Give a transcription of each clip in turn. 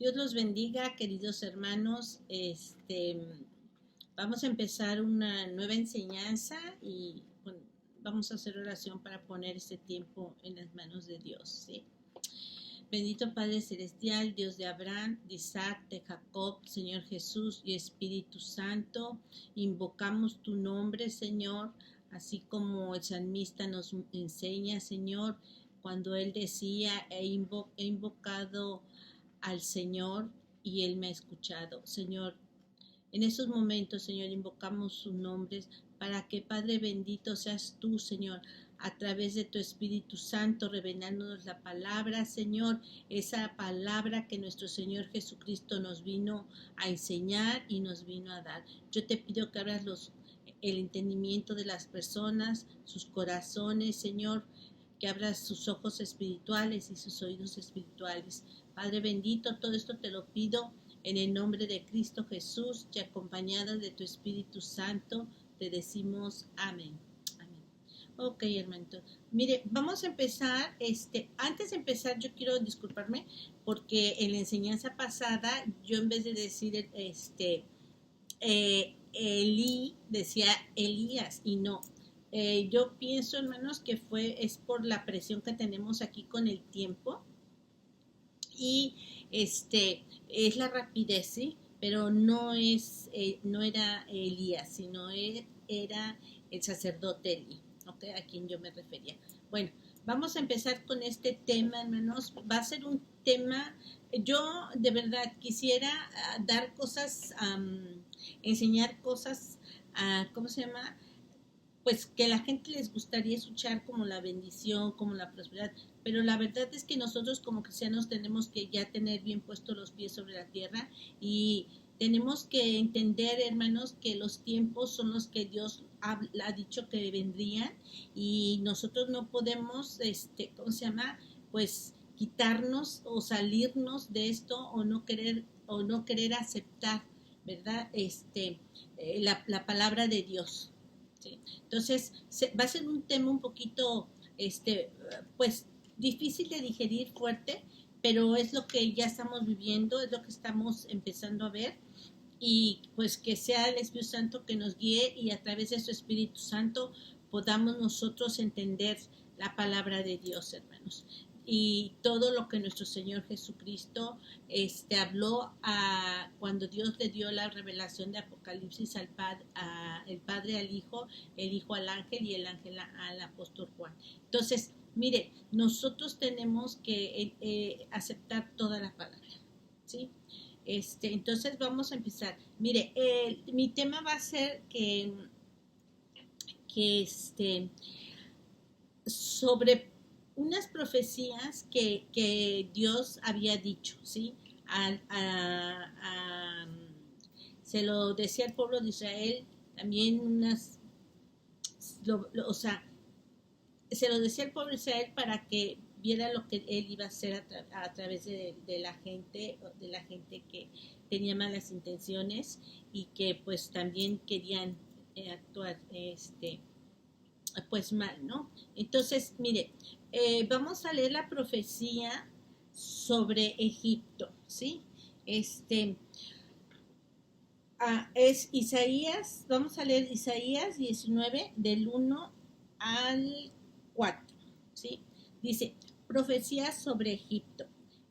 Dios los bendiga, queridos hermanos. Vamos a empezar una nueva enseñanza y bueno, vamos a hacer oración para poner este tiempo en las manos de Dios, ¿sí? Bendito Padre Celestial, Dios de Abraham, de Isaac, de Jacob, Señor Jesús y Espíritu Santo, invocamos tu nombre, Señor, así como el salmista nos enseña, Señor, cuando él decía, he invocado al Señor y Él me ha escuchado. Señor, en esos momentos, Señor, invocamos sus nombres para que, Padre bendito, seas tú, Señor, a través de tu Espíritu Santo, revelándonos la palabra, Señor, esa palabra que nuestro Señor Jesucristo nos vino a enseñar y nos vino a dar. Yo te pido que abras el entendimiento de las personas, sus corazones, Señor, que abras sus ojos espirituales y sus oídos espirituales. Padre bendito, todo esto te lo pido en el nombre de Cristo Jesús y acompañada de tu Espíritu Santo, te decimos amén. Amén. Ok, hermanito. Mire, vamos a empezar. Antes de empezar, yo quiero disculparme porque en la enseñanza pasada, yo en vez de decir Elí, decía Elías y no. Yo pienso, hermanos, que es por la presión que tenemos aquí con el tiempo y es la rapidez, ¿sí? Pero no era Elías, sino era el sacerdote Elí, ¿ok? A quien yo me refería. Bueno, vamos a empezar con este tema, hermanos. Va a ser un tema, yo de verdad quisiera dar cosas, enseñar cosas, ¿cómo se llama? Pues que a la gente les gustaría escuchar como la bendición, como la prosperidad, pero la verdad es que nosotros como cristianos tenemos que ya tener bien puestos los pies sobre la tierra y tenemos que entender, hermanos, que los tiempos son los que Dios ha dicho que vendrían y nosotros no podemos, ¿cómo se llama? Pues quitarnos o salirnos de esto o no querer aceptar, ¿verdad? La palabra de Dios. ¿Sí? Entonces, va a ser un tema un poquito, pues, difícil de digerir, fuerte, pero es lo que ya estamos viviendo, es lo que estamos empezando a ver y pues que sea el Espíritu Santo que nos guíe y a través de su Espíritu Santo podamos nosotros entender la palabra de Dios, hermanos. Y todo lo que nuestro Señor Jesucristo habló cuando Dios le dio la revelación de Apocalipsis el Padre al Hijo, el Hijo al ángel y el ángel al apóstol Juan. Entonces, mire, nosotros tenemos que aceptar toda la palabra, ¿sí? Entonces vamos a empezar. Mire, mi tema va a ser que sobre unas profecías que Dios había dicho, ¿sí? Se lo decía al pueblo de Israel, también o sea, se lo decía al pueblo de Israel para que viera lo que él iba a hacer a través de la gente que tenía malas intenciones y que pues también querían actuar pues mal, ¿no? Entonces, mire, vamos a leer la profecía sobre Egipto, ¿sí? Es Isaías, vamos a leer Isaías 19 del 1 al 4, ¿sí? Dice, profecía sobre Egipto.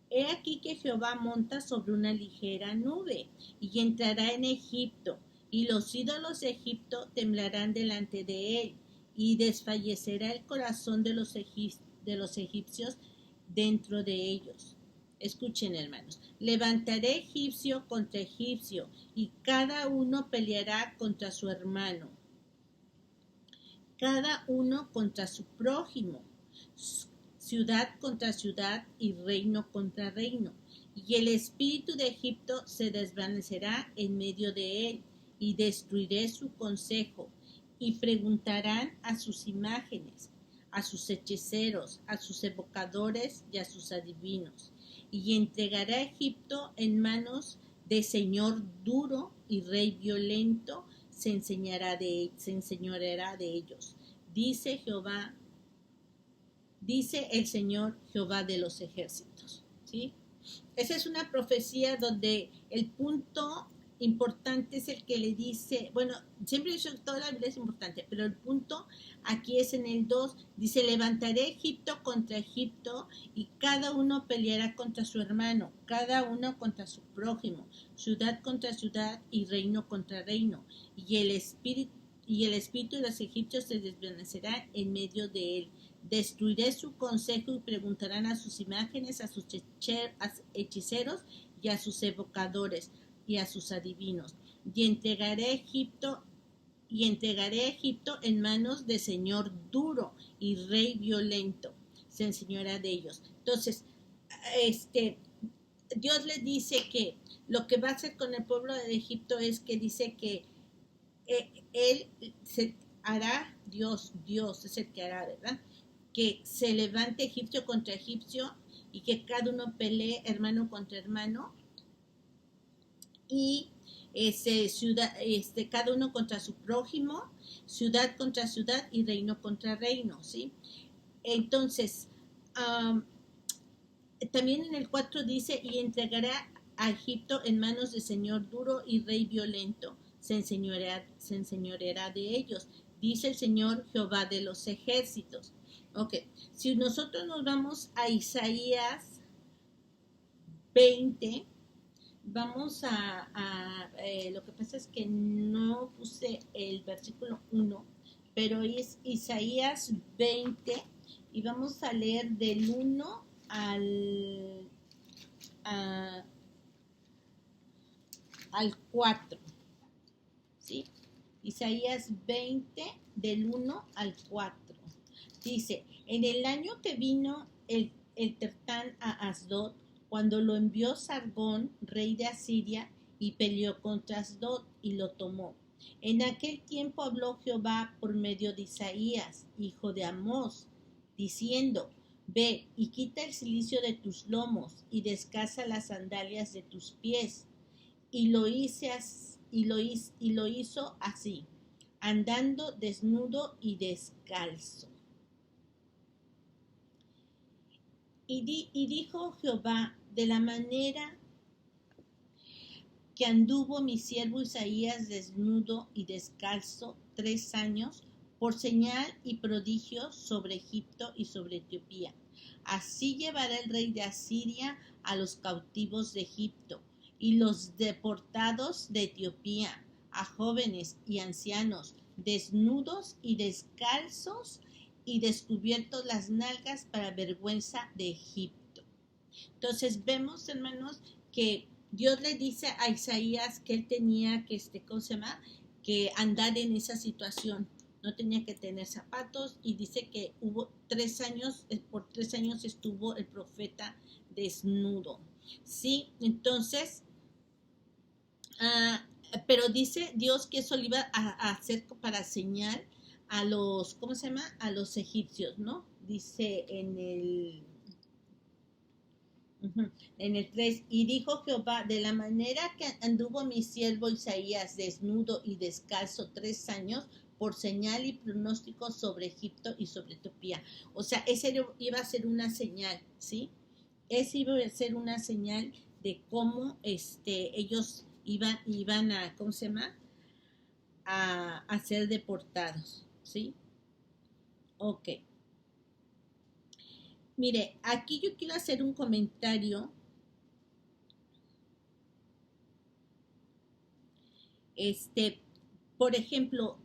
He aquí que Jehová monta sobre una ligera nube y entrará en Egipto, y los ídolos de Egipto temblarán delante de él, y desfallecerá el corazón de los egipcios dentro de ellos. Escuchen, hermanos, levantaré egipcio contra egipcio, y cada uno peleará contra su hermano, cada uno contra su prójimo, ciudad contra ciudad y reino contra reino. Y el espíritu de Egipto se desvanecerá en medio de él, y destruiré su consejo, y preguntarán a sus imágenes, a sus hechiceros, a sus evocadores y a sus adivinos. Y entregará a Egipto en manos de señor duro y rey violento, se enseñoreará de ellos. Dice Jehová, dice el Señor Jehová de los ejércitos, ¿sí? esa es una profecía donde el punto importante es el que le dice, bueno, siempre he dicho que toda la Biblia es importante, pero el punto aquí es en el 2, dice, levantaré Egipto contra Egipto y cada uno peleará contra su hermano, cada uno contra su prójimo, ciudad contra ciudad y reino contra reino, y el espíritu de los egipcios se desvanecerá en medio de él. Destruiré su consejo y preguntarán a sus imágenes, a sus hechiceros y a sus evocadores y a sus adivinos. Y entregaré Egipto en manos de señor duro y rey violento. Se enseñará de ellos. Entonces, Dios les dice que lo que va a hacer con el pueblo de Egipto es que dice que él se hará, Dios es el que hará, ¿verdad? Que se levante egipcio contra egipcio y que cada uno pelee hermano contra hermano y cada uno contra su prójimo, ciudad contra ciudad y reino contra reino, ¿sí? Entonces, también en el 4 dice, y entregará a Egipto en manos de señor duro y rey violento, se enseñoreará de ellos, dice el Señor Jehová de los ejércitos. Ok, si nosotros nos vamos a Isaías 20, vamos lo que pasa es que no puse el versículo 1, pero es Isaías 20 y vamos a leer del 1 al 4, ¿sí? Isaías 20 del 1 al 4. Dice, en el año que vino el Tertán a Asdod, cuando lo envió Sargón, rey de Asiria, y peleó contra Asdod y lo tomó. En aquel tiempo habló Jehová por medio de Isaías, hijo de Amós, diciendo, ve y quita el cilicio de tus lomos y descalza las sandalias de tus pies. Y lo hizo así, andando desnudo y descalzo. Y dijo Jehová, de la manera que anduvo mi siervo Isaías desnudo y descalzo 3 años, por señal y prodigio sobre Egipto y sobre Etiopía. Así llevará el rey de Asiria a los cautivos de Egipto y los deportados de Etiopía, a jóvenes y ancianos, desnudos y descalzos y descubiertos las nalgas para vergüenza de Egipto. Entonces vemos, hermanos, que Dios le dice a Isaías que él tenía que, que andar en esa situación. No tenía que tener zapatos y dice que hubo 3 años, por 3 años estuvo el profeta desnudo. Sí, entonces, pero dice Dios que eso lo iba a hacer para señal a los, a los egipcios, ¿no? Dice en el 3, y dijo Jehová, de la manera que anduvo mi siervo Isaías desnudo y descalzo 3 años, por señal y pronóstico sobre Egipto y sobre Etiopía. O sea, ese iba a ser una señal, ¿sí? Ese iba a ser una señal de cómo ellos iban a, a ser deportados, ¿sí? Ok. Mire, aquí yo quiero hacer un comentario. Por ejemplo,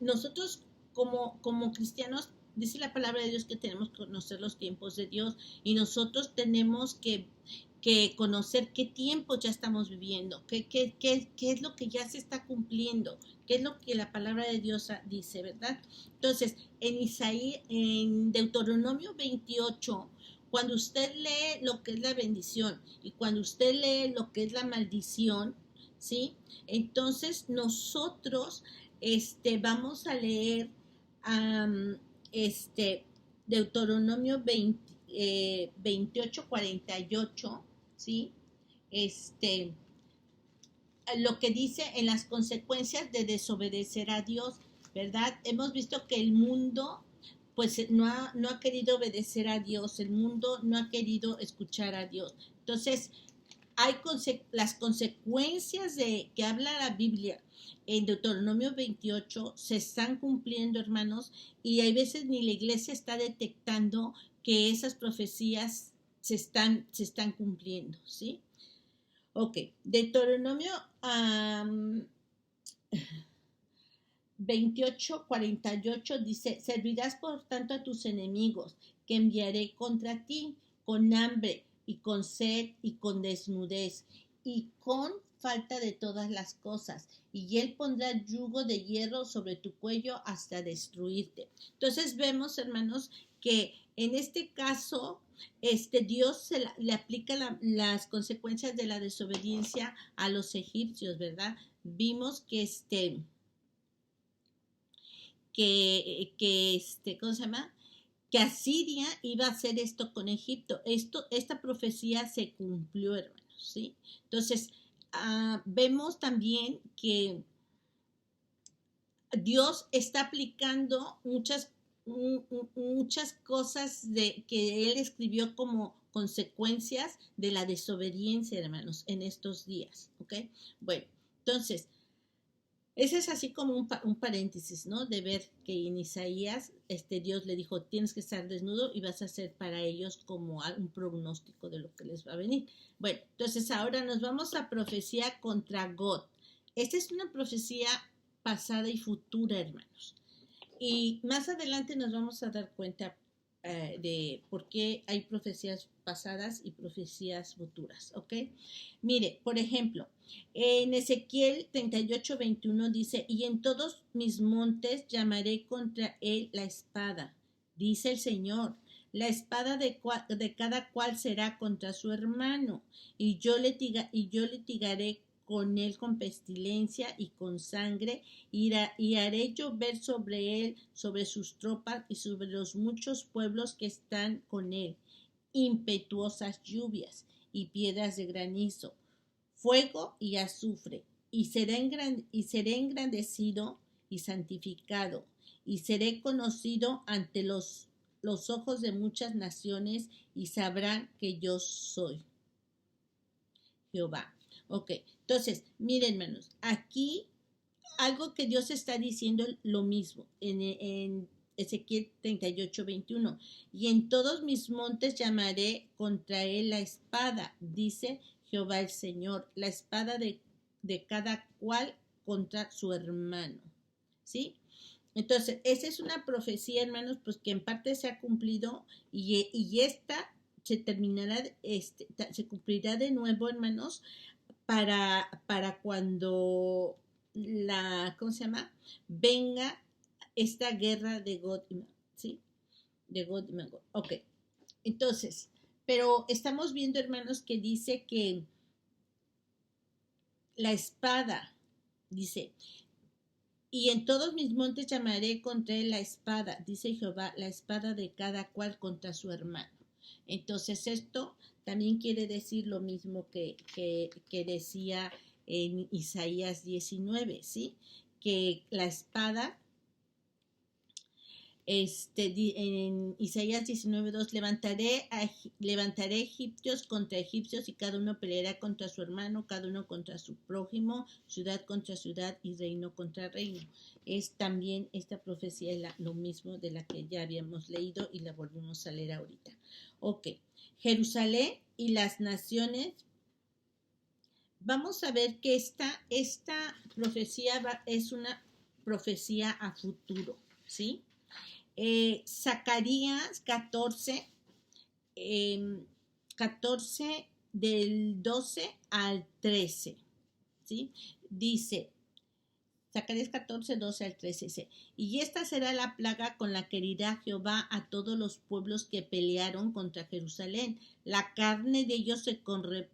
nosotros como cristianos, dice la palabra de Dios que tenemos que conocer los tiempos de Dios y nosotros tenemos que conocer qué tiempo ya estamos viviendo, qué es lo que ya se está cumpliendo, qué es lo que la palabra de Dios dice, ¿verdad? Entonces, en Deuteronomio 28, cuando usted lee lo que es la bendición y cuando usted lee lo que es la maldición, ¿sí? Entonces, nosotros vamos a leer Deuteronomio 28, 48, ¿sí? Lo que dice en las consecuencias de desobedecer a Dios, ¿verdad? Hemos visto que el mundo pues no ha querido obedecer a Dios, el mundo no ha querido escuchar a Dios. Entonces, las consecuencias de que habla la Biblia en Deuteronomio 28 se están cumpliendo, hermanos, y hay veces ni la iglesia está detectando que esas profecías se están cumpliendo, ¿sí? Ok, Deuteronomio 28:48 dice, servirás por tanto a tus enemigos que enviaré contra ti con hambre y con sed y con desnudez y con falta de todas las cosas, y él pondrá yugo de hierro sobre tu cuello hasta destruirte. Entonces vemos, hermanos, que en este caso Dios le aplica las consecuencias de la desobediencia a los egipcios, ¿verdad? Vimos ¿cómo se llama? Que Asiria iba a hacer esto con Egipto. Esta profecía se cumplió, hermanos, ¿sí? Entonces, vemos también que Dios está aplicando muchas cosas que Él escribió como consecuencias de la desobediencia, hermanos, en estos días, ¿ok? Bueno, entonces, ese es así como un paréntesis, ¿no? De ver que en Isaías Dios le dijo, tienes que estar desnudo y vas a hacer para ellos como un pronóstico de lo que les va a venir. Bueno, entonces ahora nos vamos a profecía contra God. Esta es una profecía pasada y futura, hermanos. Y más adelante nos vamos a dar cuenta de por qué hay profecías pasadas y profecías futuras, ¿ok? Mire, por ejemplo, en Ezequiel 38:21 dice, y en todos mis montes llamaré contra él la espada, dice el Señor. La espada de cada cual será contra su hermano, y yo litigaré con él con pestilencia y con sangre, y haré llover sobre él, sobre sus tropas y sobre los muchos pueblos que están con él, impetuosas lluvias y piedras de granizo, fuego y azufre, y seré engrandecido y santificado, y seré conocido ante los ojos de muchas naciones, y sabrán que yo soy Jehová. Ok, entonces, miren, hermanos, aquí algo que Dios está diciendo lo mismo en Ezequiel 38:21. Y en todos mis montes llamaré contra él la espada, dice Jehová el Señor, la espada de cada cual contra su hermano. ¿Sí? Entonces, esa es una profecía, hermanos, pues que en parte se ha cumplido y esta se terminará, se cumplirá de nuevo, hermanos, para cuando ¿cómo se llama? Venga esta guerra de God, ¿sí? De God y Magog. Ok, entonces, pero estamos viendo, hermanos, que dice que la espada, dice, y en todos mis montes llamaré contra él la espada, dice Jehová, la espada de cada cual contra su hermano. Entonces esto también quiere decir lo mismo que decía en Isaías 19, ¿sí? Que la espada, en Isaías 19:2, levantaré egipcios contra egipcios y cada uno peleará contra su hermano, cada uno contra su prójimo, ciudad contra ciudad y reino contra reino. Es también esta profecía lo mismo de la que ya habíamos leído y la volvemos a leer ahorita. Ok, Jerusalén y las naciones. Vamos a ver que esta profecía es una profecía a futuro, ¿sí? Zacarías 14, 14 del 12 al 13, ¿sí? Dice, Zacarías 14, 12 al 13 dice, y esta será la plaga con la que herirá Jehová a todos los pueblos que pelearon contra Jerusalén. La carne de ellos se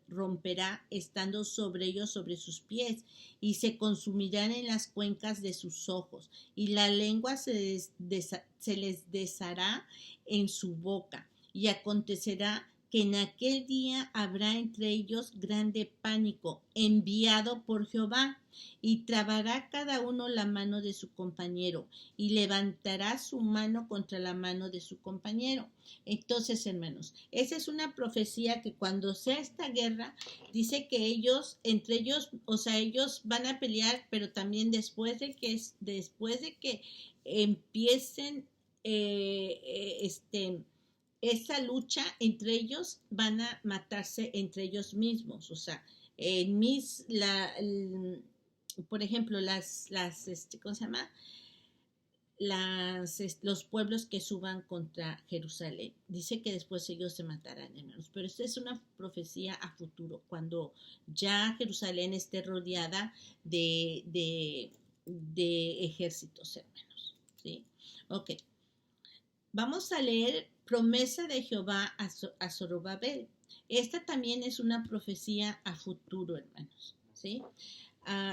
romperá estando sobre ellos sobre sus pies, y se consumirán en las cuencas de sus ojos, y la lengua se les deshará en su boca. Y acontecerá que en aquel día habrá entre ellos grande pánico, enviado por Jehová, y trabará cada uno la mano de su compañero, y levantará su mano contra la mano de su compañero. Entonces, hermanos, esa es una profecía que cuando sea esta guerra, dice que ellos, entre ellos, o sea, ellos van a pelear, pero también después de que empiecen esa lucha entre ellos, van a matarse entre ellos mismos. O sea, por ejemplo, ¿cómo se llama? Los pueblos que suban contra Jerusalén. Dice que después ellos se matarán, hermanos. Pero esta es una profecía a futuro, cuando ya Jerusalén esté rodeada de ejércitos, hermanos. ¿Sí? Ok. Vamos a leer promesa de Jehová a Zorobabel. Esta también es una profecía a futuro, hermanos. ¿Sí?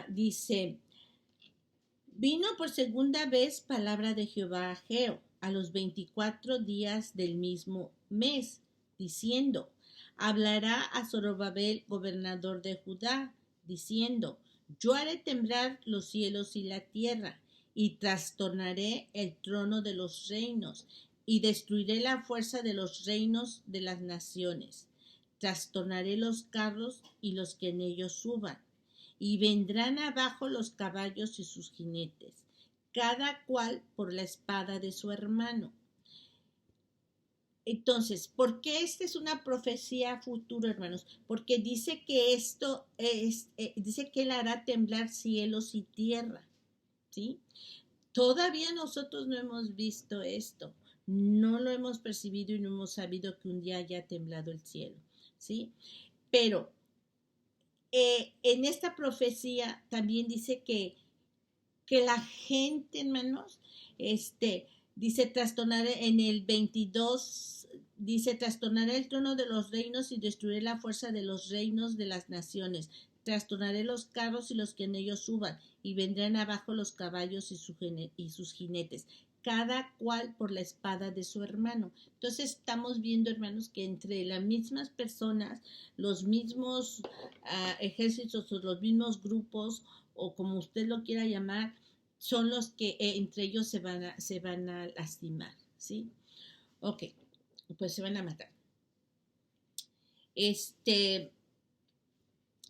Dice, vino por segunda vez palabra de Jehová a Ageo a los 24 días del mismo mes, diciendo, hablará a Zorobabel, gobernador de Judá, diciendo, yo haré temblar los cielos y la tierra, y trastornaré el trono de los reinos, y destruiré la fuerza de los reinos de las naciones. Trastornaré los carros y los que en ellos suban, y vendrán abajo los caballos y sus jinetes, cada cual por la espada de su hermano. Entonces, ¿por qué esta es una profecía futura, hermanos? Porque dice que dice que él hará temblar cielos y tierra, ¿sí? Todavía nosotros no hemos visto esto, no lo hemos percibido y no hemos sabido que un día haya temblado el cielo, ¿sí? Pero en esta profecía también dice que la gente, hermanos, dice trastornaré en el 22, dice trastornaré el trono de los reinos y destruiré la fuerza de los reinos de las naciones. Trastornaré los carros y los que en ellos suban, y vendrán abajo los caballos y sus jinetes, cada cual por la espada de su hermano. Entonces estamos viendo, hermanos, que entre las mismas personas, los mismos ejércitos o los mismos grupos, o como usted lo quiera llamar, son los que entre ellos se van a lastimar, ¿sí? Ok, pues se van a matar.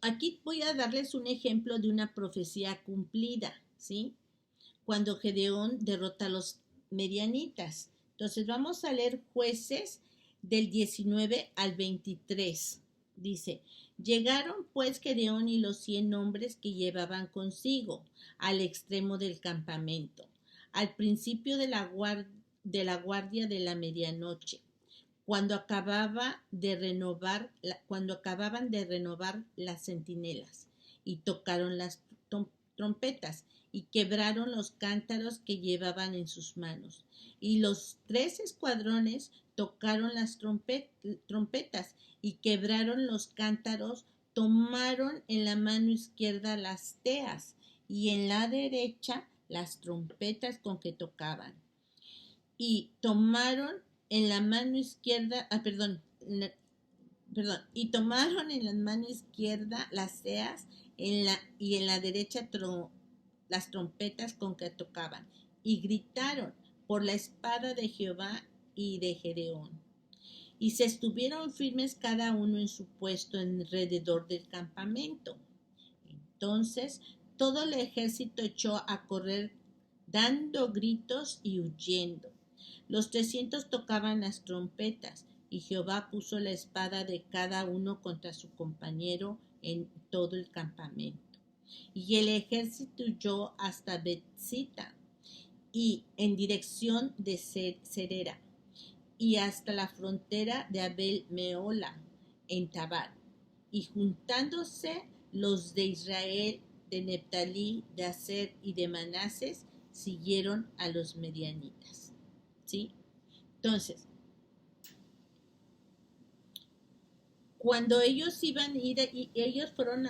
Aquí voy a darles un ejemplo de una profecía cumplida, ¿sí? Cuando Gedeón derrota a los medianitas. Entonces vamos a leer Jueces del 19 al 23. Dice, llegaron pues Gedeón y los 100 hombres que llevaban consigo al extremo del campamento, al principio de la guardia de la medianoche, cuando acababan de renovar las centinelas, y tocaron las trompetas, y quebraron los cántaros que llevaban en sus manos. Y los 3 escuadrones tocaron las trompetas, y quebraron los cántaros, tomaron en la mano izquierda las teas, y en la derecha las trompetas con que tocaban. Y tomaron en la mano izquierda, y tomaron en la mano izquierda las teas, y en la derecha las trompetas con que tocaban, y gritaron por la espada de Jehová y de Gedeón. Y se estuvieron firmes cada uno en su puesto alrededor del campamento. Entonces todo el ejército echó a correr dando gritos y huyendo. Los 300 tocaban las trompetas, y Jehová puso la espada de cada uno contra su compañero en todo el campamento. Y el ejército huyó hasta Betzita, y en dirección de Cerera, y hasta la frontera de Abel Meola, en Tabar. Y juntándose los de Israel, de Neftalí, de Aser y de Manases, siguieron a los medianitas. ¿Sí? Entonces, cuando ellos iban a ir, y ellos fueron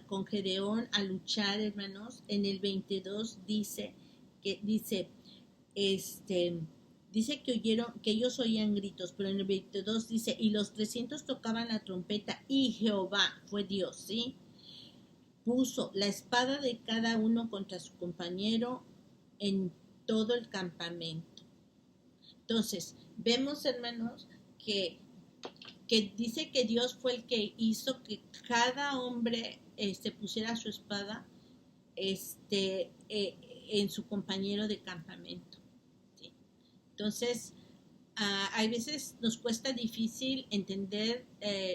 con Gedeón a luchar, hermanos, en el 22 dice, Dice que oyeron, que ellos oían gritos, pero en el 22 dice, y los 300 tocaban la trompeta, y Jehová fue Dios, ¿sí? Puso la espada de cada uno contra su compañero en todo el campamento. Entonces, vemos, hermanos, que dice que Dios fue el que hizo que cada hombre pusiera su espada en su compañero de campamento, ¿sí? Entonces, hay veces nos cuesta difícil entender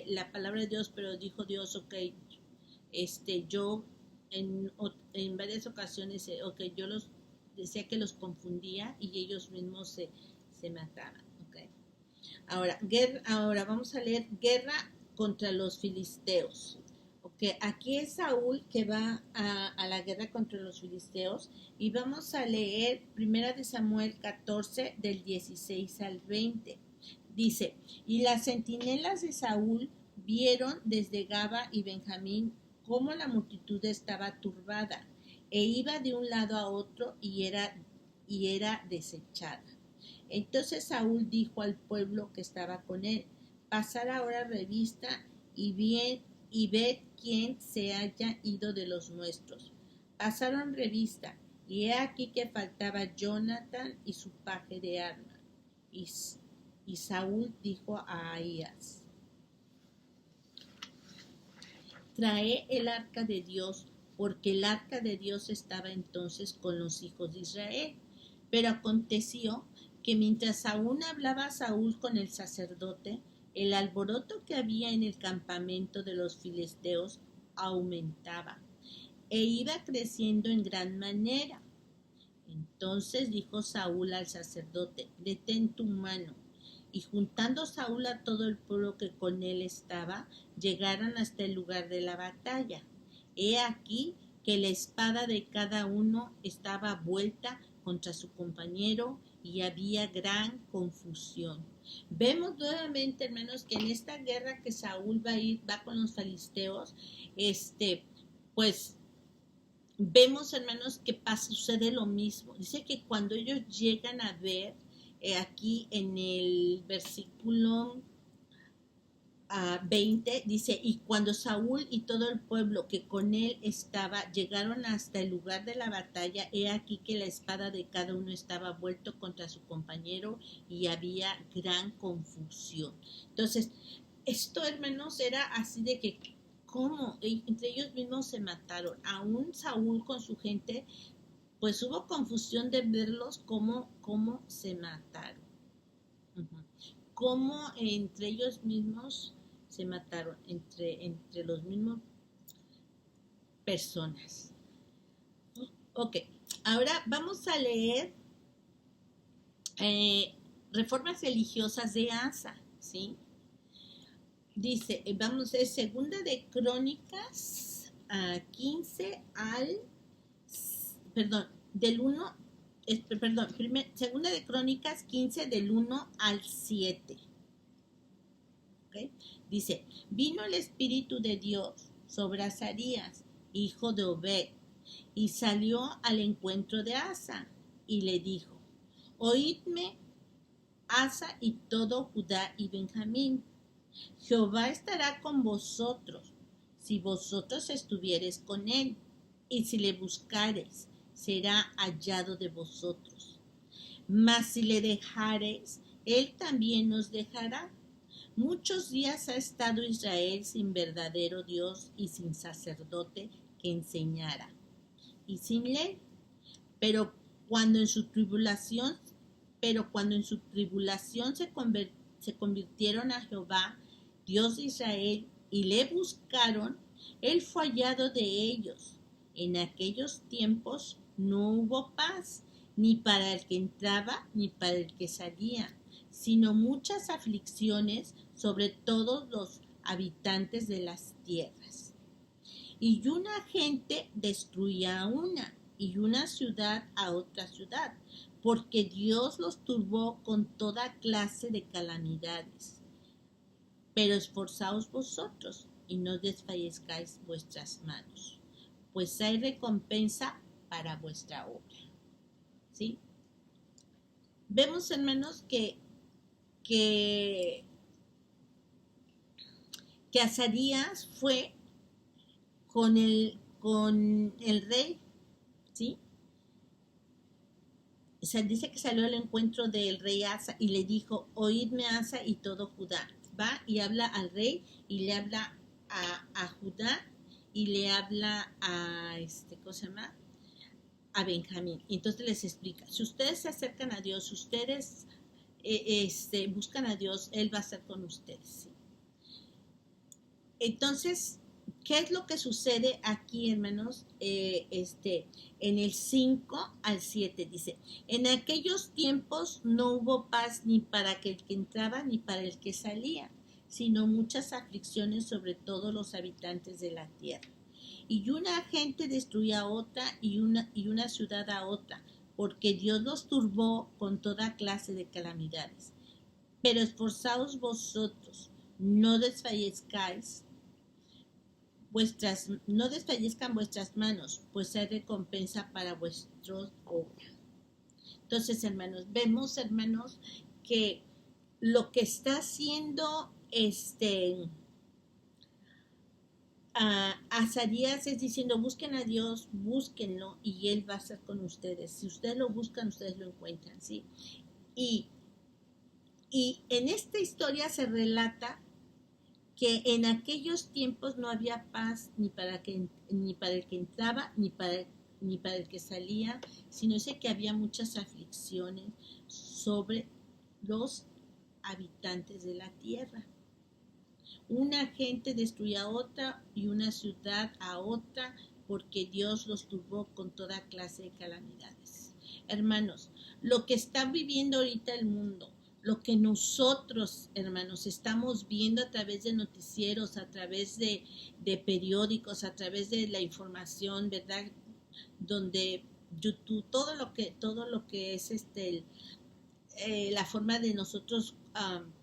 la palabra de Dios, pero dijo Dios, ok, yo en varias ocasiones, ok, yo los decía que los confundía y ellos mismos se mataban, ok. Ahora vamos a leer guerra contra los filisteos. Okay, aquí es Saúl que va a la guerra contra los filisteos y vamos a leer 1 Samuel 14 del 16 al 20. Dice, y las centinelas de Saúl vieron desde Gaba y Benjamín cómo la multitud estaba turbada e iba de un lado a otro y era desechada. Entonces Saúl dijo al pueblo que estaba con él, pasad ahora revista y ved quién se haya ido de los nuestros. Pasaron revista, y he aquí que faltaba Jonathan y su paje de arma. Y Saúl dijo a Ahías, trae el arca de Dios, porque el arca de Dios estaba entonces con los hijos de Israel. Pero aconteció que mientras aún hablaba Saúl con el sacerdote, el alboroto que había en el campamento de los filisteos aumentaba e iba creciendo en gran manera. Entonces dijo Saúl al sacerdote, detén tu mano. Y juntando Saúl a todo el pueblo que con él estaba, llegaron hasta el lugar de la batalla. He aquí que la espada de cada uno estaba vuelta contra su compañero y había gran confusión. Vemos nuevamente, hermanos, que en esta guerra que Saúl va con los filisteos, pues vemos, hermanos, que sucede lo mismo. Dice que cuando ellos llegan a ver, aquí en el versículo 20, dice, y cuando Saúl y todo el pueblo que con él estaba llegaron hasta el lugar de la batalla, he aquí que la espada de cada uno estaba vuelto contra su compañero y había gran confusión. Entonces, esto, hermanos, era así de que cómo entre ellos mismos se mataron. Aún Saúl con su gente, pues hubo confusión de verlos cómo se mataron. Cómo entre ellos mismos se mataron, entre los mismos personas. Ok, ahora vamos a leer reformas religiosas de Asa, ¿sí? Dice, vamos a ver, segunda de Crónicas 15 al, perdón, del 1, segunda de Crónicas 15 del 1 al 7. ¿Okay? Dice, vino el Espíritu de Dios sobre Azarías, hijo de Obed, y salió al encuentro de Asa, y le dijo, oídme, Asa y todo Judá y Benjamín, Jehová estará con vosotros, si vosotros estuviereis con él, y si le buscareis, será hallado de vosotros. Mas si le dejareis, él también os dejará. Muchos días ha estado Israel sin verdadero Dios y sin sacerdote que enseñara, y sin ley. Pero cuando en su tribulación se convirtieron a Jehová, Dios de Israel, y le buscaron, él fue hallado de ellos. En aquellos tiempos no hubo paz, ni para el que entraba, ni para el que salía, sino muchas aflicciones sobre todos los habitantes de las tierras. Y una gente destruía a una, y una ciudad a otra ciudad, porque Dios los turbó con toda clase de calamidades. Pero esforzaos vosotros, y no desfallezcáis vuestras manos, pues hay recompensa para vuestra obra. ¿Sí? vemos, hermanos, que, que Azarías fue con el rey, ¿sí? O sea, dice que salió al encuentro del rey Asa y le dijo, oídme Asa y todo Judá. Va y habla al rey y le habla a Judá y le habla a, ¿cómo se llama? A Benjamín. Entonces les explica, si ustedes se acercan a Dios, si ustedes buscan a Dios, Él va a estar con ustedes. ¿Sí? Entonces, ¿qué es lo que sucede aquí, hermanos? En el 5 al 7 dice, en aquellos tiempos no hubo paz ni para el que entraba ni para el que salía, sino muchas aflicciones sobre todos los habitantes de la tierra. Y una gente destruía a otra y una ciudad a otra, porque Dios los turbó con toda clase de calamidades. Pero esforzaos vosotros, no desfallezcáis, no desfallezcan vuestras manos, pues hay recompensa para vuestros obras. Entonces, hermanos, vemos, hermanos, que lo que está haciendo Azarías es diciendo, busquen a Dios, búsquenlo y Él va a estar con ustedes. Si ustedes lo buscan, ustedes lo encuentran, ¿sí? Y, y en esta historia se relata que en aquellos tiempos no había paz ni para el que entraba ni para el que salía, sino sé que había muchas aflicciones sobre los habitantes de la tierra. Una gente destruía a otra y una ciudad a otra, porque Dios los turbó con toda clase de calamidades. Hermanos, lo que está viviendo ahorita el mundo, lo que nosotros, hermanos, estamos viendo a través de noticieros, a través de periódicos, a través de la información, ¿verdad? Donde YouTube, todo lo que es la forma de nosotros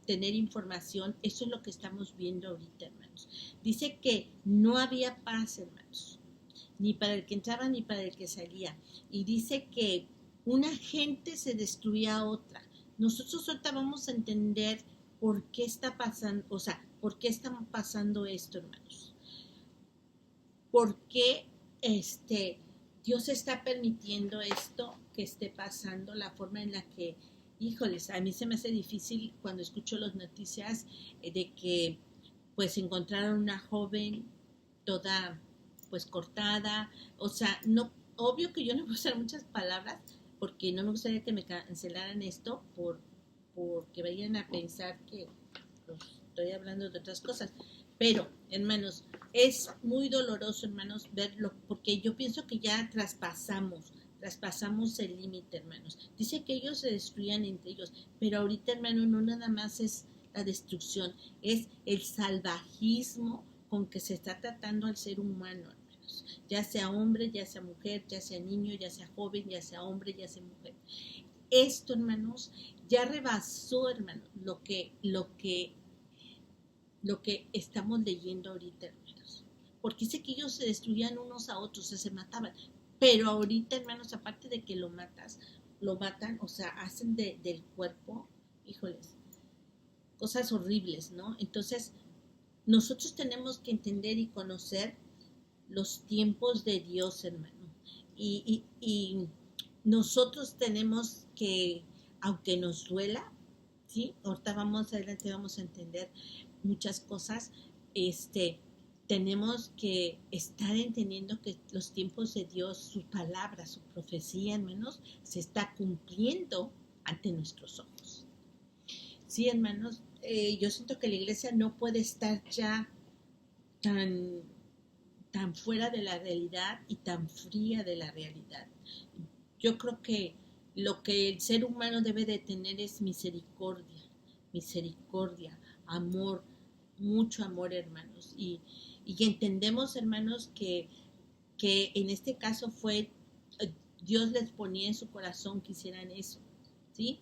tener información, eso es lo que estamos viendo ahorita, hermanos. Dice que no había paz, hermanos, ni para el que entraba ni para el que salía. Y dice que una gente se destruía a otra. Nosotros ahorita vamos a entender por qué está pasando, o sea, por qué está pasando esto, hermanos. ¿Por qué Dios está permitiendo esto que esté pasando, la forma en la que, híjoles, a mí se me hace difícil cuando escucho las noticias de que pues encontraron una joven toda pues cortada, o sea, no, obvio que yo no voy a usar muchas palabras porque no me gustaría que me cancelaran esto porque vayan a pensar que pues, estoy hablando de otras cosas, pero hermanos, es muy doloroso, hermanos, verlo, porque yo pienso que ya traspasamos el límite, hermanos. Dice que ellos se destruían entre ellos, pero ahorita, hermano, no nada más es la destrucción, es el salvajismo con que se está tratando al ser humano, hermanos. Ya sea hombre, ya sea mujer, ya sea niño, ya sea joven, ya sea hombre, ya sea mujer. Esto, hermanos, ya rebasó, hermanos, lo que estamos leyendo ahorita, hermanos. Porque dice que ellos se destruían unos a otros, se mataban. Pero ahorita, hermanos, aparte de que lo matan, o sea, hacen del cuerpo, híjoles, cosas horribles, ¿no? Entonces, nosotros tenemos que entender y conocer los tiempos de Dios, hermano. Y nosotros tenemos que, aunque nos duela, ¿sí? Ahorita adelante vamos a entender muchas cosas, tenemos que estar entendiendo que los tiempos de Dios, su palabra, su profecía, hermanos, se está cumpliendo ante nuestros ojos. Sí, hermanos, yo siento que la iglesia no puede estar ya tan fuera de la realidad y tan fría de la realidad. Yo creo que lo que el ser humano debe de tener es misericordia, amor, mucho amor, hermanos. Y entendemos, hermanos, que en este caso fue, Dios les ponía en su corazón que hicieran eso, ¿sí?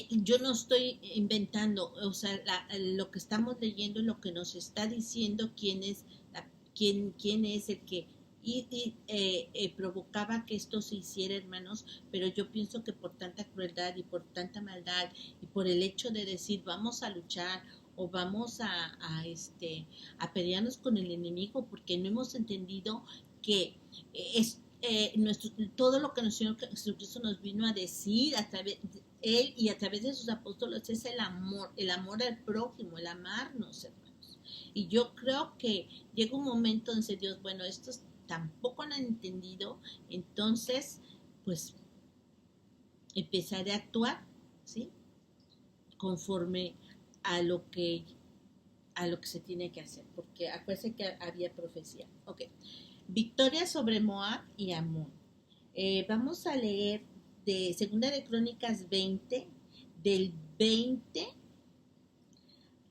Yo no estoy inventando, o sea, lo que estamos leyendo es lo que nos está diciendo quién es el que provocaba que esto se hiciera, hermanos, pero yo pienso que por tanta crueldad y por tanta maldad y por el hecho de decir vamos a luchar o vamos a pelearnos con el enemigo porque no hemos entendido que todo lo que nuestro Señor Jesucristo nos vino a decir a través de Él y a través de sus apóstoles es el amor al prójimo, el amarnos, hermanos. Y yo creo que llega un momento en que Dios, bueno, estos tampoco lo han entendido, entonces, pues, empezaré a actuar, ¿sí? Conforme a lo que se tiene que hacer, porque acuérdense que había profecía. Ok. Victoria sobre Moab y Amón. Vamos a leer de Segunda de Crónicas 20, del 20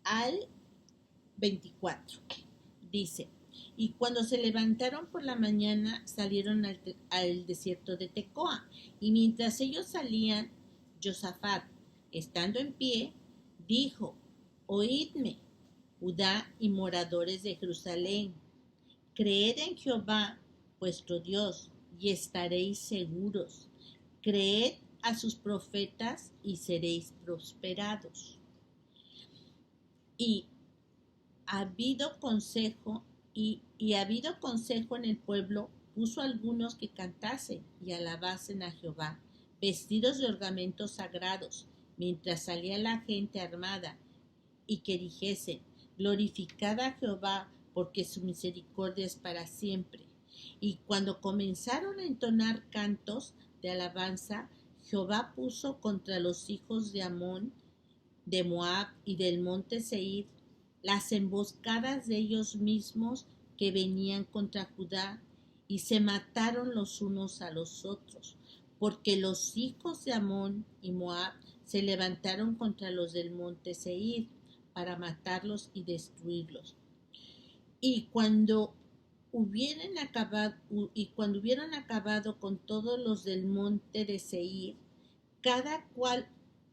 al 24. Dice, y cuando se levantaron por la mañana salieron al desierto de Tecoa, y mientras ellos salían, Josafat, estando en pie, dijo, oídme, Judá y moradores de Jerusalén, creed en Jehová vuestro Dios y estaréis seguros. Creed a sus profetas y seréis prosperados. Y habido consejo en el pueblo, puso algunos que cantasen y alabasen a Jehová, vestidos de ornamentos sagrados, mientras salía la gente armada, y que dijesen, glorificad a Jehová, porque su misericordia es para siempre. Y cuando comenzaron a entonar cantos de alabanza, Jehová puso contra los hijos de Amón, de Moab y del monte Seir, las emboscadas de ellos mismos que venían contra Judá, y se mataron los unos a los otros, porque los hijos de Amón y Moab se levantaron contra los del monte Seir para matarlos y destruirlos. Y cuando hubieron acabado con todos los del monte de Seir, cada cual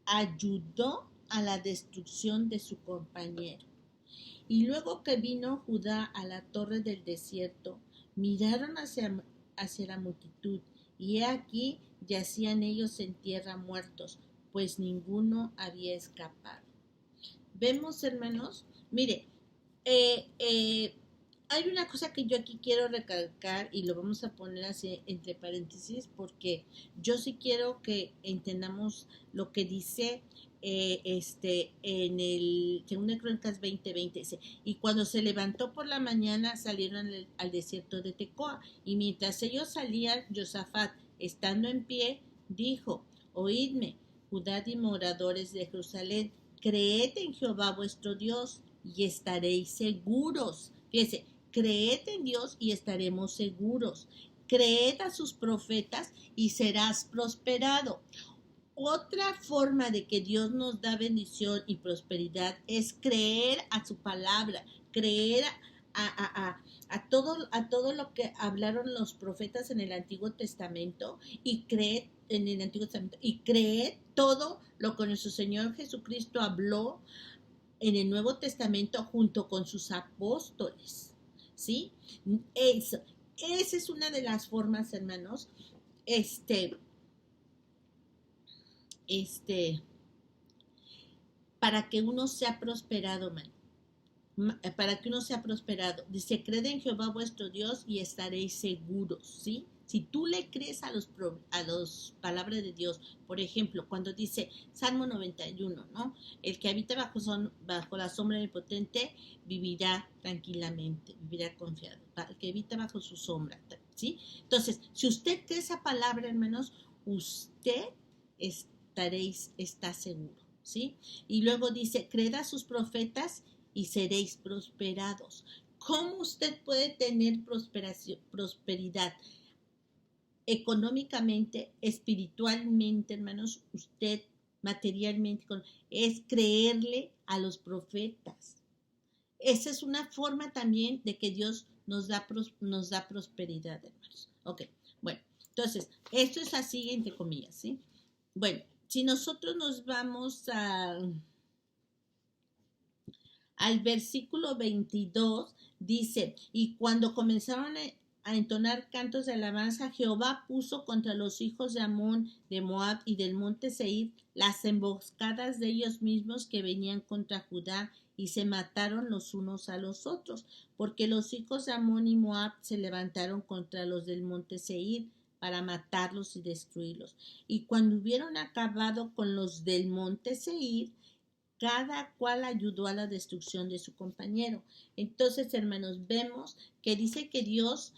ayudó a la destrucción de su compañero. Y luego que vino Judá a la torre del desierto, miraron hacia la multitud, y he aquí yacían ellos en tierra muertos, pues ninguno había escapado. Vemos, hermanos, mire, hay una cosa que yo aquí quiero recalcar y lo vamos a poner así entre paréntesis porque yo sí quiero que entendamos lo que dice en el 2 Crónicas 20:20 dice, y cuando se levantó por la mañana salieron al desierto de Tecoa, y mientras ellos salían, Josafat, estando en pie, dijo, oídme, Judá y moradores de Jerusalén, creed en Jehová vuestro Dios y estaréis seguros. Fíjense, creed en Dios y estaremos seguros. Creed a sus profetas y serás prosperado. Otra forma de que Dios nos da bendición y prosperidad es creer a su palabra, creer a todo lo que hablaron los profetas en el Antiguo Testamento y creer en el Antiguo Testamento y creer todo lo que nuestro Señor Jesucristo habló en el Nuevo Testamento junto con sus apóstoles, ¿sí? Esa es una de las formas, hermanos, para que uno sea prosperado, para que uno sea prosperado. Dice, creed en Jehová vuestro Dios y estaréis seguros, ¿sí? Si tú le crees a los palabras de Dios, por ejemplo, cuando dice Salmo 91, ¿no? El que habita bajo la sombra del Potente vivirá tranquilamente, vivirá confiado. El que habita bajo su sombra, ¿sí? Entonces, si usted cree esa palabra, hermanos, usted está seguro, ¿sí? Y luego dice, creed a sus profetas y seréis prosperados. ¿Cómo usted puede tener prosperidad? Económicamente, espiritualmente, hermanos, usted materialmente, es creerle a los profetas. Esa es una forma también de que Dios nos da prosperidad, hermanos. Ok, bueno, entonces, esto es así entre comillas, ¿sí? Bueno, si nosotros nos vamos al versículo 22, dice, y cuando comenzaron a entonar cantos de alabanza, Jehová puso contra los hijos de Amón, de Moab y del monte Seir las emboscadas de ellos mismos que venían contra Judá, y se mataron los unos a los otros, porque los hijos de Amón y Moab se levantaron contra los del monte Seir para matarlos y destruirlos. Y cuando hubieron acabado con los del monte Seir, cada cual ayudó a la destrucción de su compañero. Entonces, hermanos, vemos que dice que Dios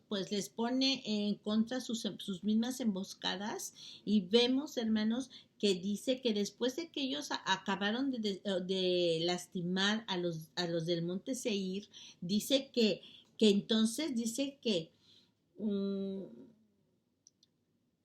pues les pone en contra sus mismas emboscadas, y vemos, hermanos, que dice que después de que ellos acabaron de lastimar a los del monte Seir, dice que entonces dice que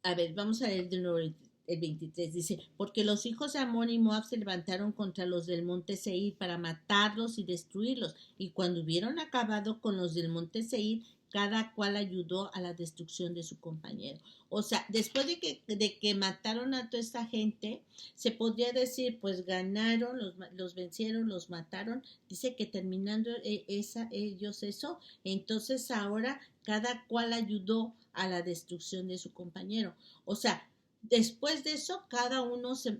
a ver, vamos a leer de nuevo el 23. Dice, porque los hijos de Amón y Moab se levantaron contra los del monte Seir para matarlos y destruirlos. Y cuando hubieron acabado con los del monte Seir, cada cual ayudó a la destrucción de su compañero. O sea, después de que mataron a toda esta gente, se podría decir, pues ganaron, los vencieron, los mataron. Dice que terminando ellos eso, entonces ahora cada cual ayudó a la destrucción de su compañero. O sea, después de eso, cada uno se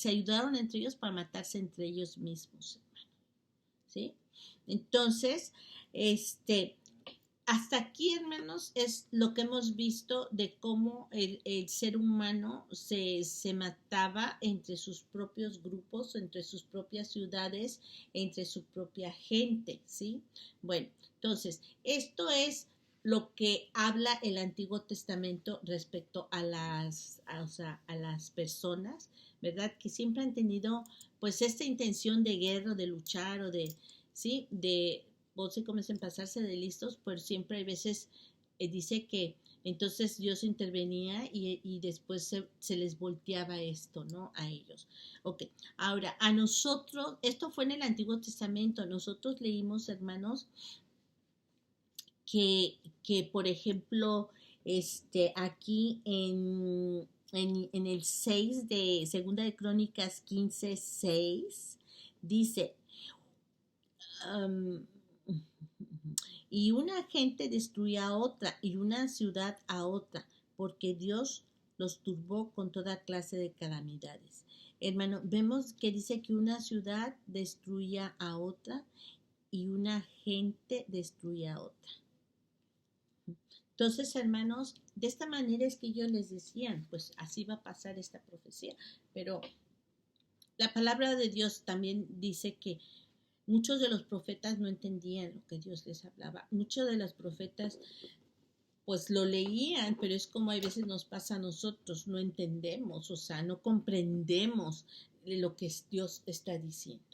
ayudaron entre ellos para matarse entre ellos mismos, ¿sí? Entonces, hasta aquí, hermanos, es lo que hemos visto de cómo el ser humano se mataba entre sus propios grupos, entre sus propias ciudades, entre su propia gente, ¿sí? Bueno, entonces, esto es lo que habla el Antiguo Testamento respecto a las personas, ¿verdad? Que siempre han tenido, pues, esta intención de guerra, de luchar o de, ¿sí? O se comienzan a pasarse de listos, pero siempre hay veces dice que entonces Dios intervenía y después se les volteaba esto, ¿no? A ellos. Ok, ahora, a nosotros, esto fue en el Antiguo Testamento, nosotros leímos, hermanos, que por ejemplo, aquí en el 6 de Segunda de Crónicas 15:6, dice, y una gente destruía a otra y una ciudad a otra, porque Dios los turbó con toda clase de calamidades. Hermano, vemos que dice que una ciudad destruía a otra y una gente destruía a otra. Entonces, hermanos, de esta manera es que ellos les decían, pues así va a pasar esta profecía. Pero la palabra de Dios también dice que muchos de los profetas no entendían lo que Dios les hablaba. Muchos de los profetas pues lo leían, pero es como a veces nos pasa a nosotros, no entendemos, o sea, no comprendemos lo que Dios está diciendo.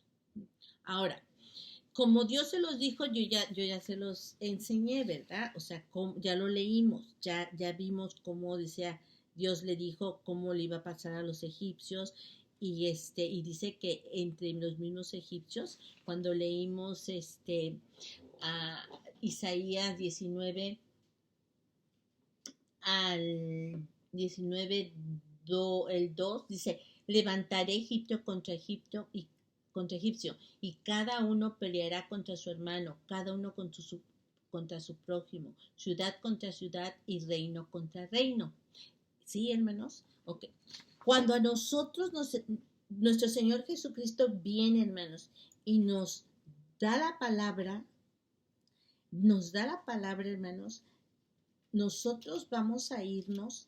Ahora, como Dios se los dijo, yo ya se los enseñé, ¿verdad? O sea, ya lo leímos, ya vimos cómo decía, Dios le dijo cómo le iba a pasar a los egipcios, y dice que entre los mismos egipcios, cuando leímos a Isaías 19 al 19, el 2, dice, levantaré Egipto contra egipcio, y cada uno peleará contra su hermano, cada uno contra su prójimo, ciudad contra ciudad y reino contra reino. ¿Sí, hermanos? Ok. Cuando a nosotros nuestro Señor Jesucristo viene, hermanos, y nos da la palabra, hermanos, nosotros vamos a irnos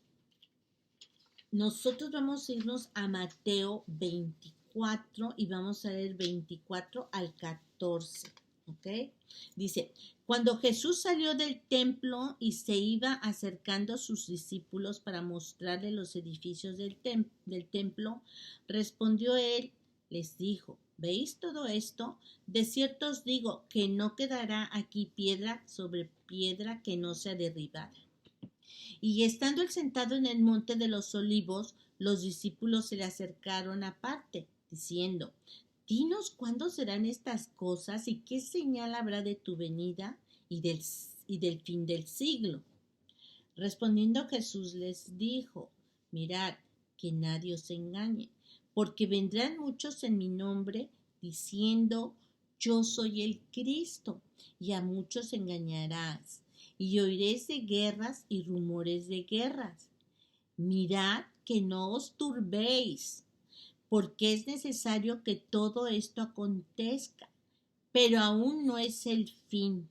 a Mateo 24 y vamos a leer 24 al 14, ¿ok? Dice, cuando Jesús salió del templo y se iba acercando a sus discípulos para mostrarles los edificios del templo, respondió él, les dijo, ¿veis todo esto? De cierto os digo que no quedará aquí piedra sobre piedra que no sea derribada. Y estando él sentado en el monte de los olivos, los discípulos se le acercaron aparte, diciendo, dinos cuándo serán estas cosas y qué señal habrá de tu venida y del fin del siglo. Respondiendo Jesús les dijo, mirad que nadie os engañe, porque vendrán muchos en mi nombre diciendo, yo soy el Cristo, y a muchos engañarás, y oiréis de guerras y rumores de guerras. Mirad que no os turbéis, porque es necesario que todo esto acontezca, pero aún no es el fin.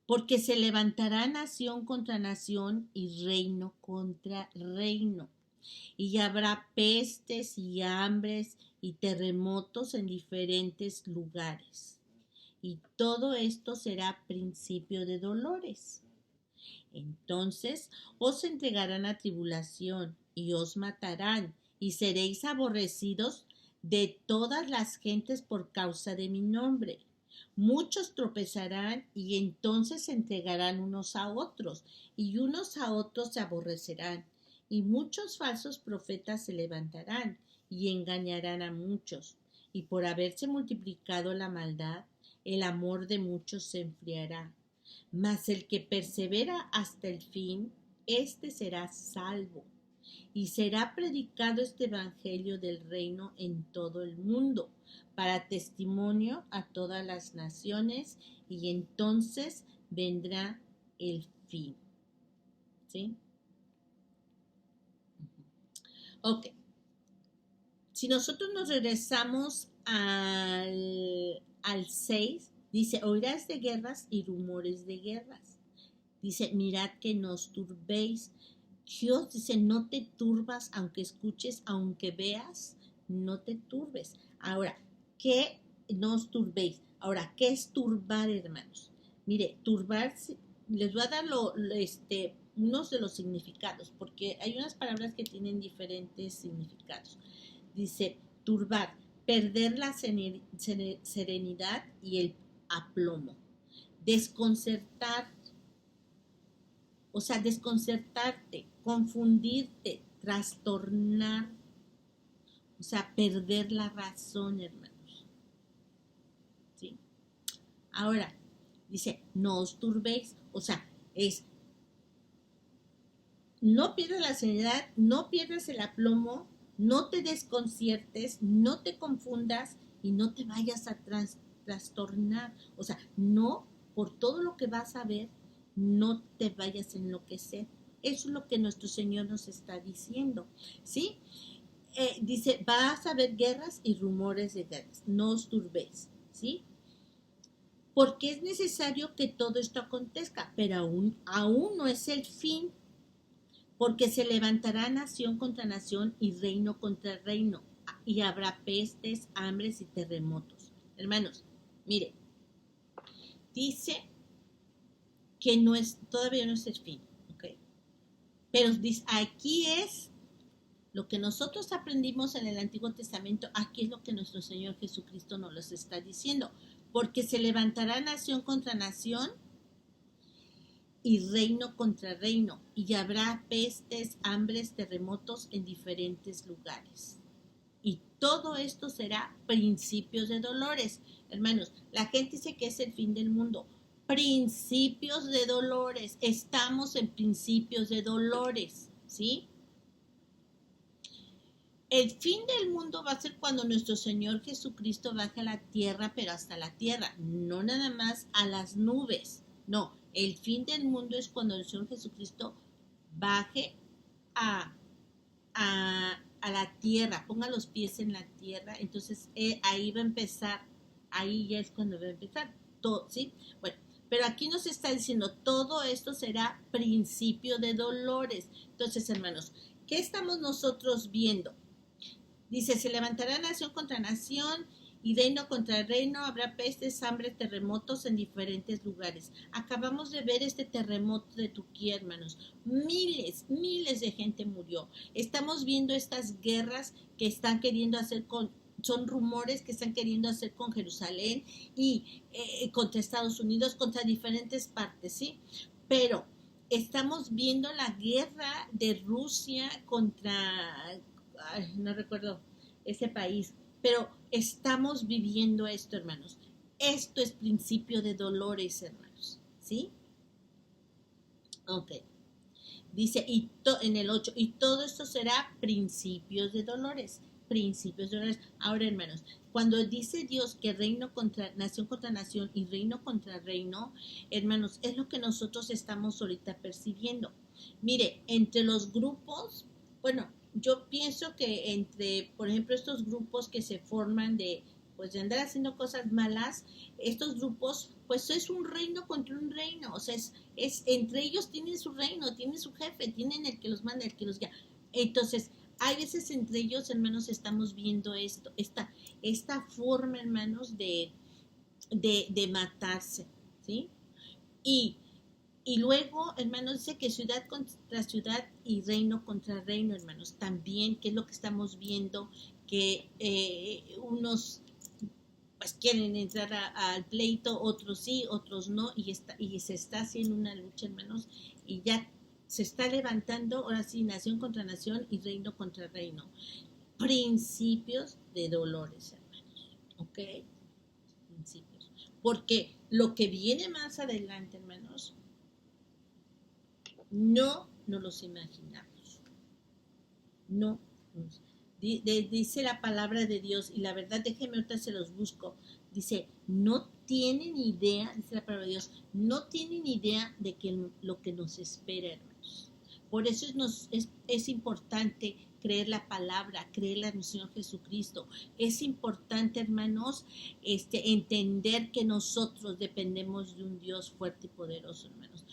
Porque se levantará nación contra nación y reino contra reino. Y habrá pestes y hambres y terremotos en diferentes lugares. Y todo esto será principio de dolores. Entonces os entregarán a tribulación y os matarán y seréis aborrecidos de todas las gentes por causa de mi nombre. Muchos tropezarán y entonces se entregarán unos a otros y unos a otros se aborrecerán. Y muchos falsos profetas se levantarán y engañarán a muchos. Y por haberse multiplicado la maldad, el amor de muchos se enfriará. Mas el que persevera hasta el fin, éste será salvo. Y será predicado este evangelio del reino en todo el mundo, para testimonio a todas las naciones, y entonces vendrá el fin. ¿Sí? Ok. Si nosotros nos regresamos al 6, dice, oirás de guerras y rumores de guerras. Dice, mirad que no os turbéis. Dios dice, no te turbas, aunque escuches, aunque veas, no te turbes. Ahora, ¿qué no os turbéis? Ahora, ¿qué es turbar, hermanos? Mire, turbar, les voy a dar unos de los significados, porque hay unas palabras que tienen diferentes significados. Dice, turbar, perder la serenidad y el aplomo. Desconcertar, o sea, desconcertarte, confundirte, trastornar, o sea, perder la razón, hermanos. ¿Sí? Ahora, dice, no os turbéis, o sea, es, no pierdas la serenidad, no pierdas el aplomo, no te desconciertes, no te confundas y no te vayas a trastornar. O sea, no, por todo lo que vas a ver, no te vayas a enloquecer. Eso es lo que nuestro Señor nos está diciendo, ¿sí? Dice, vas a ver guerras y rumores de guerras, no os turbéis, ¿sí? Porque es necesario que todo esto acontezca, pero aún no es el fin, porque se levantará nación contra nación y reino contra reino, y habrá pestes, hambres y terremotos. Hermanos, mire, dice que todavía no es el fin, ¿ok? Pero dice, aquí es lo que nosotros aprendimos en el Antiguo Testamento, aquí es lo que nuestro Señor Jesucristo nos los está diciendo, porque se levantará nación contra nación y reino contra reino, y habrá pestes, hambres, terremotos en diferentes lugares. Y todo esto será principios de dolores. Hermanos, la gente dice que es el fin del mundo. Principios de dolores. Estamos en principios de dolores, ¿sí? El fin del mundo va a ser cuando nuestro Señor Jesucristo baje a la tierra, pero hasta la tierra, no nada más a las nubes. No, el fin del mundo es cuando el Señor Jesucristo baje a, a la tierra, ponga los pies en la tierra. Entonces ahí va a empezar, ahí ya es cuando va a empezar todo, ¿sí? Bueno, pero aquí nos está diciendo, todo esto será principio de dolores. Entonces, hermanos, ¿qué estamos nosotros viendo? Dice, se levantará nación contra nación y reino contra reino, habrá pestes, hambre, terremotos en diferentes lugares. Acabamos de ver este terremoto de Turquía, hermanos. Miles de gente murió. Estamos viendo estas guerras que están queriendo hacer son rumores que están queriendo hacer con Jerusalén y contra Estados Unidos, contra diferentes partes, ¿sí? Pero estamos viendo la guerra de Rusia contra... no recuerdo ese país, pero estamos viviendo esto, hermanos. Esto es principio de dolores, hermanos, ¿sí? Ok. Dice, en el 8, y todo esto será principios de dolores. principios de dolores. Ahora, hermanos, cuando dice Dios que nación contra nación y reino contra reino, hermanos, es lo que nosotros estamos ahorita percibiendo. Mire, entre los grupos, bueno, yo pienso que entre, por ejemplo, estos grupos que se forman pues de andar haciendo cosas malas, estos grupos, pues es un reino contra un reino, o sea, entre ellos tienen su reino, tienen su jefe, tienen el que los manda, el que los guía. Entonces, hay veces entre ellos, hermanos, estamos viendo esta forma, hermanos, de matarse, ¿sí? Y luego, hermanos, dice que ciudad contra ciudad y reino contra reino, hermanos. También, que es lo que estamos viendo, que unos pues quieren entrar al pleito, otros sí, otros no, y se está haciendo una lucha, hermanos, y ya se está levantando, ahora sí, nación contra nación y reino contra reino. Principios de dolores, hermanos, ¿ok? Principios. Porque lo que viene más adelante, hermanos, no nos los imaginamos. No. Dice la palabra de Dios, y la verdad, déjenme ahorita se los busco. Dice, no tienen idea, dice la palabra de Dios, no tienen idea de lo que nos espera, hermanos. Por eso es importante creer la palabra, creer la Señor Jesucristo. Es importante, hermanos, entender que nosotros dependemos de un Dios fuerte y poderoso, hermanos.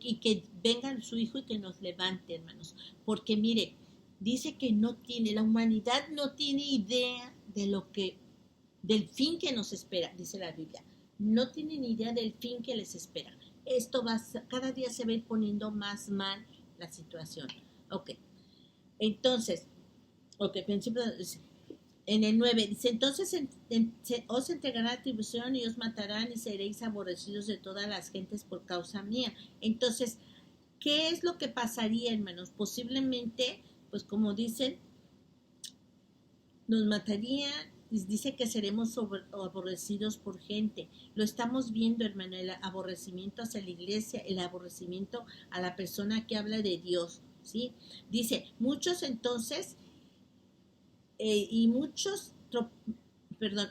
Y que venga su Hijo y que nos levante, hermanos. Porque mire, dice que la humanidad no tiene idea del fin que nos espera, dice la Biblia. No tienen idea del fin que les espera. Cada día se va a ir poniendo más mal la situación. Ok. Entonces, principio, en el 9, dice, entonces os entregarán atribución y os matarán y seréis aborrecidos de todas las gentes por causa mía. Entonces, ¿qué es lo que pasaría, hermanos? Posiblemente, pues como dicen, nos matarían, dice que seremos aborrecidos por gente. Lo estamos viendo, hermano, el aborrecimiento hacia la iglesia, el aborrecimiento a la persona que habla de Dios, ¿sí? Dice, muchos entonces,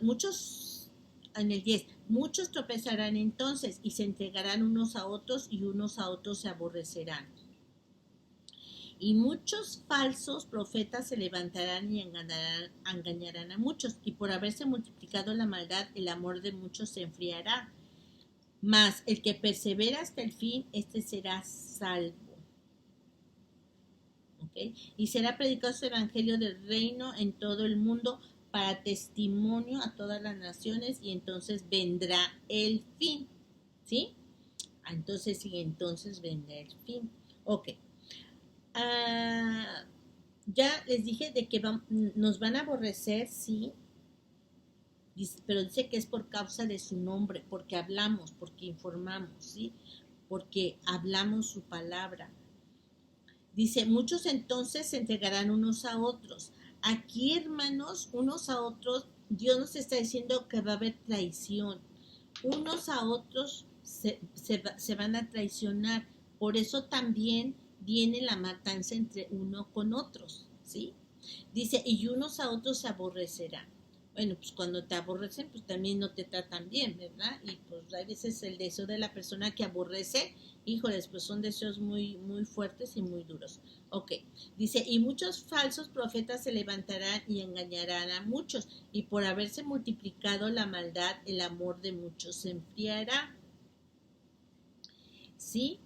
muchos, en el 10, muchos tropezarán entonces y se entregarán unos a otros y unos a otros se aborrecerán. Y muchos falsos profetas se levantarán y engañarán a muchos, y por haberse multiplicado la maldad, el amor de muchos se enfriará. Mas el que persevera hasta el fin, será salvo. ¿Okay? Y será predicado su evangelio del reino en todo el mundo para testimonio a todas las naciones, y entonces vendrá el fin. ¿Sí? Entonces vendrá el fin. Ok. Ya les dije de que nos van a aborrecer, sí, pero dice que es por causa de su nombre, porque hablamos, porque informamos, sí, porque hablamos su palabra. Dice, muchos entonces se entregarán unos a otros. Aquí, hermanos, unos a otros, Dios nos está diciendo que va a haber traición. Unos a otros se van a traicionar. Por eso también viene la matanza entre uno con otros, ¿sí? Dice, y unos a otros se aborrecerán. Bueno, pues cuando te aborrecen, pues también no te tratan bien, ¿verdad? Y pues a veces el deseo de la persona que aborrece, híjoles, pues son deseos muy, muy fuertes y muy duros. Ok, dice, y muchos falsos profetas se levantarán y engañarán a muchos, y por haberse multiplicado la maldad, el amor de muchos se enfriará. ¿Sí?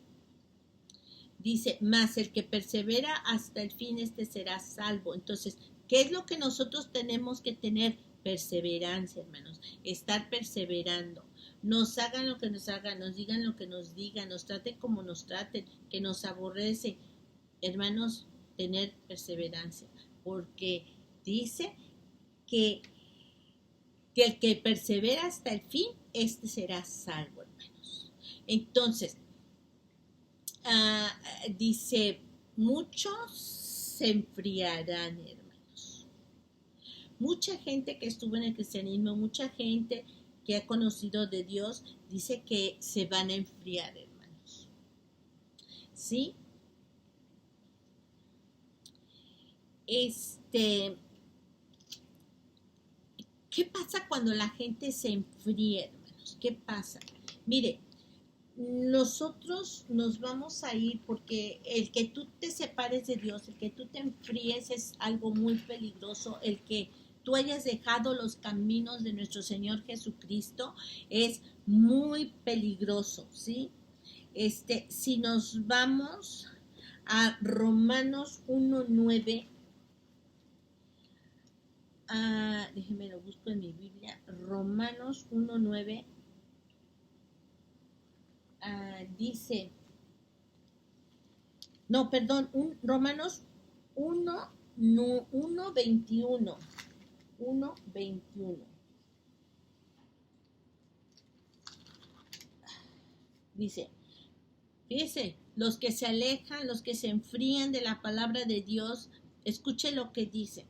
Dice, mas el que persevera hasta el fin, será salvo. Entonces, ¿qué es lo que nosotros tenemos que tener? Perseverancia, hermanos. Estar perseverando. Nos hagan lo que nos hagan, nos digan lo que nos digan, nos traten como nos traten, que nos aborrece. Hermanos, tener perseverancia. Porque dice que el que persevera hasta el fin, será salvo, hermanos. Entonces, dice, muchos se enfriarán, hermanos. Mucha gente que estuvo en el cristianismo, mucha gente que ha conocido de Dios, dice que se van a enfriar, hermanos. ¿Sí? ¿Qué pasa cuando la gente se enfría, hermanos? ¿Qué pasa? Mire, nosotros nos vamos a ir porque el que tú te separes de Dios, el que tú te enfríes es algo muy peligroso, el que tú hayas dejado los caminos de nuestro Señor Jesucristo es muy peligroso, ¿sí? Si nos vamos a Romanos 1:9, déjenme lo busco en mi Biblia, Romanos 1:9, dice, no, perdón, Romanos 1, no, 1:21, 1:21, dice, fíjese, los que se alejan, los que se enfrían de la palabra de Dios, escuche lo que dice,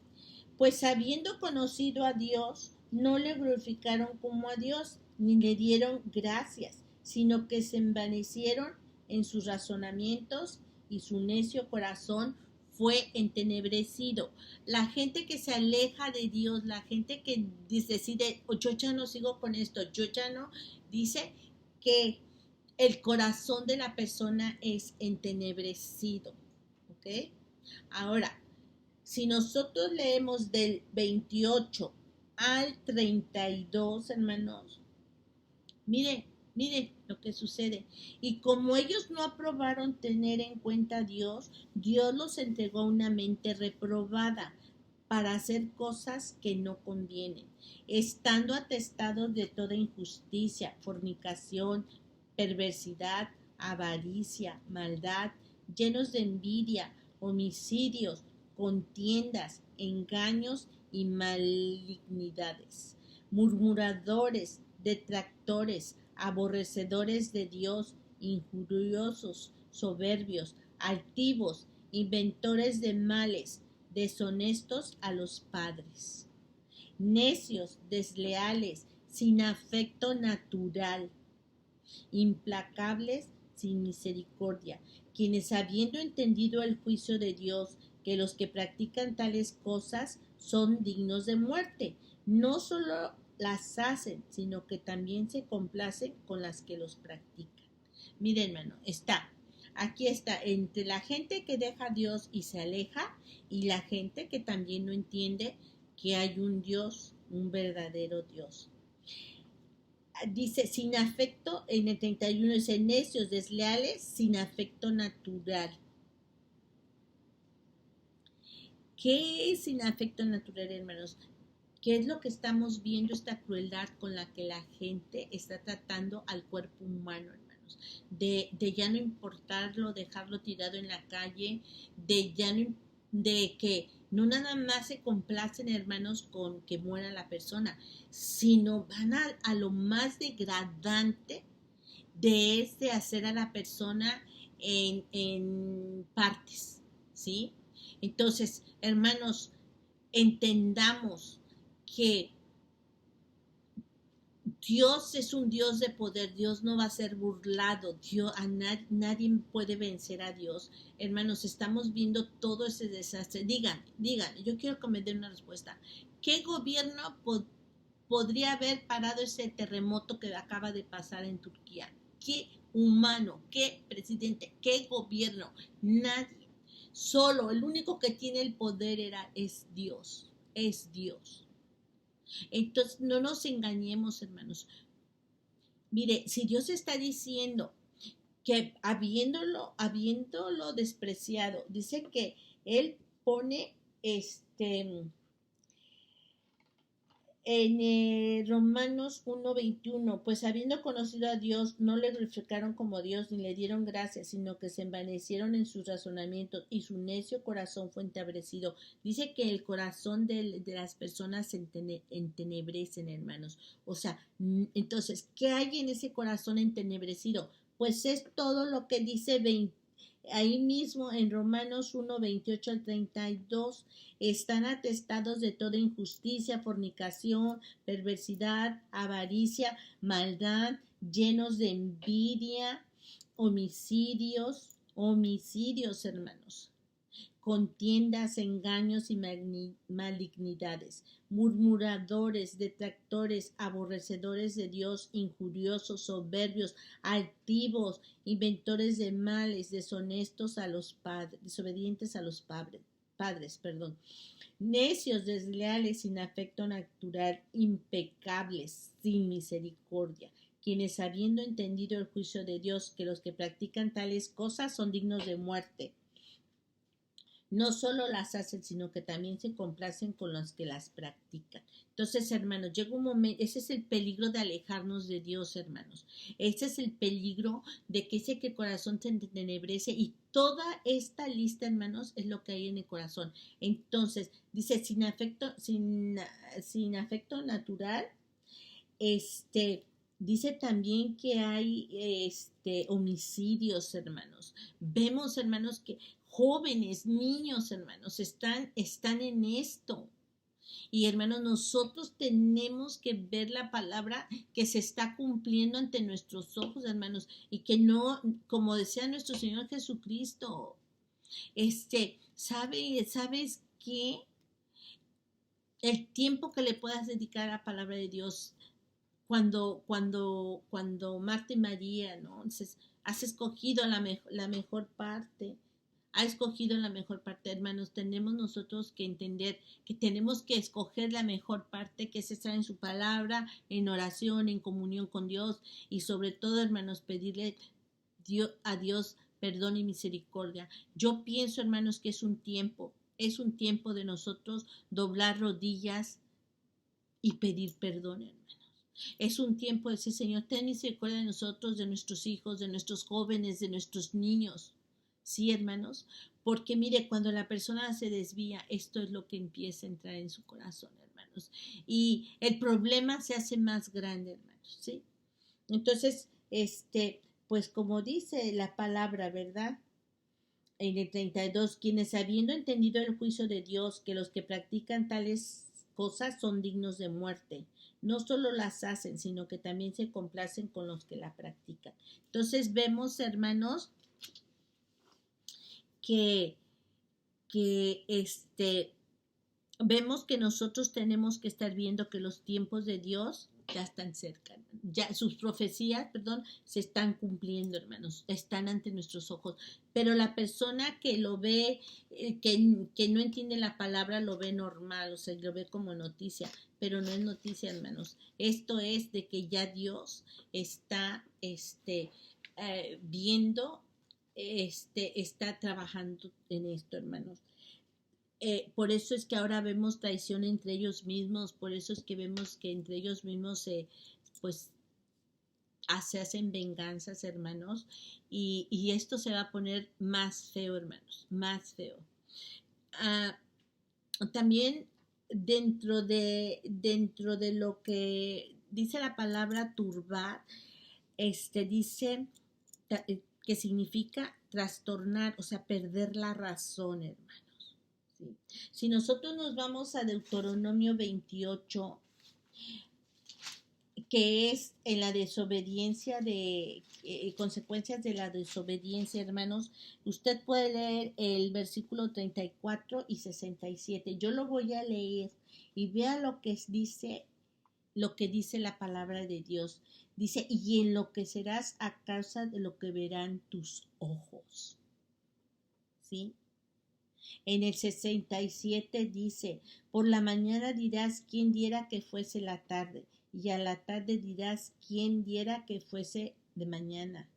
pues habiendo conocido a Dios, no le glorificaron como a Dios, ni le dieron gracias, sino que se envanecieron en sus razonamientos y su necio corazón fue entenebrecido. La gente que se aleja de Dios, la gente que decide, yo ya no sigo con esto, yo ya no, dice que el corazón de la persona es entenebrecido. ¿Ok? Ahora, si nosotros leemos del 28 al 32, hermanos, mire lo que sucede. Y como ellos no aprobaron tener en cuenta a Dios, Dios los entregó a una mente reprobada para hacer cosas que no convienen, estando atestados de toda injusticia, fornicación, perversidad, avaricia, maldad, llenos de envidia, homicidios, contiendas, engaños y malignidades, murmuradores, detractores, aborrecedores de Dios, injuriosos, soberbios, altivos, inventores de males, deshonestos a los padres, necios, desleales, sin afecto natural, implacables, sin misericordia, quienes habiendo entendido el juicio de Dios, que los que practican tales cosas son dignos de muerte, no solo las hacen, sino que también se complacen con las que los practican. Miren, hermano, aquí está, entre la gente que deja a Dios y se aleja, y la gente que también no entiende que hay un Dios, un verdadero Dios. Dice, sin afecto, en el 31 dice, necios, desleales, sin afecto natural. ¿Qué es sin afecto natural, hermanos? ¿Qué es lo que estamos viendo, esta crueldad con la que la gente está tratando al cuerpo humano, hermanos? De ya no importarlo, dejarlo tirado en la calle, de que no nada más se complacen, hermanos, con que muera la persona, sino van a lo más degradante de hacer a la persona en partes, ¿sí? Entonces, hermanos, entendamos que Dios es un Dios de poder, Dios no va a ser burlado, nadie puede vencer a Dios. Hermanos, estamos viendo todo ese desastre. Digan, yo quiero que me den una respuesta. ¿Qué gobierno podría haber parado ese terremoto que acaba de pasar en Turquía? ¿Qué humano, qué presidente, qué gobierno? Nadie. Solo el único que tiene el poder es Dios, es Dios. Entonces, no nos engañemos, hermanos. Mire, si Dios está diciendo que habiéndolo despreciado, dice que Él pone en Romanos 1:21, pues habiendo conocido a Dios, no le glorificaron como Dios, ni le dieron gracias, sino que se envanecieron en sus razonamientos, y su necio corazón fue entenebrecido. Dice que el corazón de las personas se entenebrecen, hermanos. O sea, entonces, ¿qué hay en ese corazón entenebrecido? Pues es todo lo que dice ahí mismo en Romanos 1:28 al 32, están atestados de toda injusticia, fornicación, perversidad, avaricia, maldad, llenos de envidia, homicidios, hermanos, contiendas, engaños y malignidades, murmuradores, detractores, aborrecedores de Dios, injuriosos, soberbios, altivos, inventores de males, deshonestos a los padres, desobedientes a los padres, necios, desleales, sin afecto natural, impecables, sin misericordia, quienes habiendo entendido el juicio de Dios, que los que practican tales cosas son dignos de muerte, no solo las hacen, sino que también se complacen con los que las practican. Entonces, hermanos, llega un momento, ese es el peligro de alejarnos de Dios, hermanos. Ese es el peligro de que ese que el corazón se entenebrece, y toda esta lista, hermanos, es lo que hay en el corazón. Entonces, dice, sin afecto natural, dice también que hay homicidios, hermanos. Vemos, hermanos, que jóvenes, niños, hermanos, están en esto. Y hermanos, nosotros tenemos que ver la palabra que se está cumpliendo ante nuestros ojos, hermanos, y que no, como decía nuestro Señor Jesucristo, ¿sabes qué? El tiempo que le puedas dedicar a la palabra de Dios, cuando Marta y María, ¿no? Entonces, has escogido la mejor parte. Ha escogido la mejor parte, hermanos. Tenemos nosotros que entender que tenemos que escoger la mejor parte, que es estar en su palabra, en oración, en comunión con Dios, y sobre todo, hermanos, pedirle a Dios perdón y misericordia. Yo pienso, hermanos, que es un tiempo de nosotros doblar rodillas y pedir perdón, hermanos. Es un tiempo de decir, Señor, ten misericordia de nosotros, de nuestros hijos, de nuestros jóvenes, de nuestros niños. Sí, hermanos, porque mire, cuando la persona se desvía, esto es lo que empieza a entrar en su corazón, hermanos. Y el problema se hace más grande, hermanos, ¿sí? Entonces, pues como dice la palabra, ¿verdad? En el 32, quienes habiendo entendido el juicio de Dios, que los que practican tales cosas son dignos de muerte, no solo las hacen, sino que también se complacen con los que la practican. Entonces vemos, hermanos, que vemos que nosotros tenemos que estar viendo que los tiempos de Dios ya están cerca, ya sus profecías, se están cumpliendo, hermanos, están ante nuestros ojos. Pero la persona que lo ve, que no entiende la palabra, lo ve normal, o sea, lo ve como noticia, pero no es noticia, hermanos. Esto es de que ya Dios está viendo, está trabajando en esto, hermanos. Por eso es que ahora vemos traición entre ellos mismos, por eso es que vemos que entre ellos mismos pues se hacen venganzas, hermanos, y esto se va a poner más feo, hermanos, más feo. También dentro de lo que dice la palabra turbar, dice que significa trastornar, o sea, perder la razón, hermanos. ¿Sí? Si nosotros nos vamos a Deuteronomio 28, que es en la desobediencia de consecuencias de la desobediencia, hermanos, usted puede leer el versículo 34 y 67. Yo lo voy a leer y vea lo que dice la palabra de Dios. Dice, y enloquecerás a causa de lo que verán tus ojos. ¿Sí? En el 67 dice, por la mañana dirás, ¿quién diera que fuese la tarde? Y a la tarde dirás, ¿quién diera que fuese de mañana?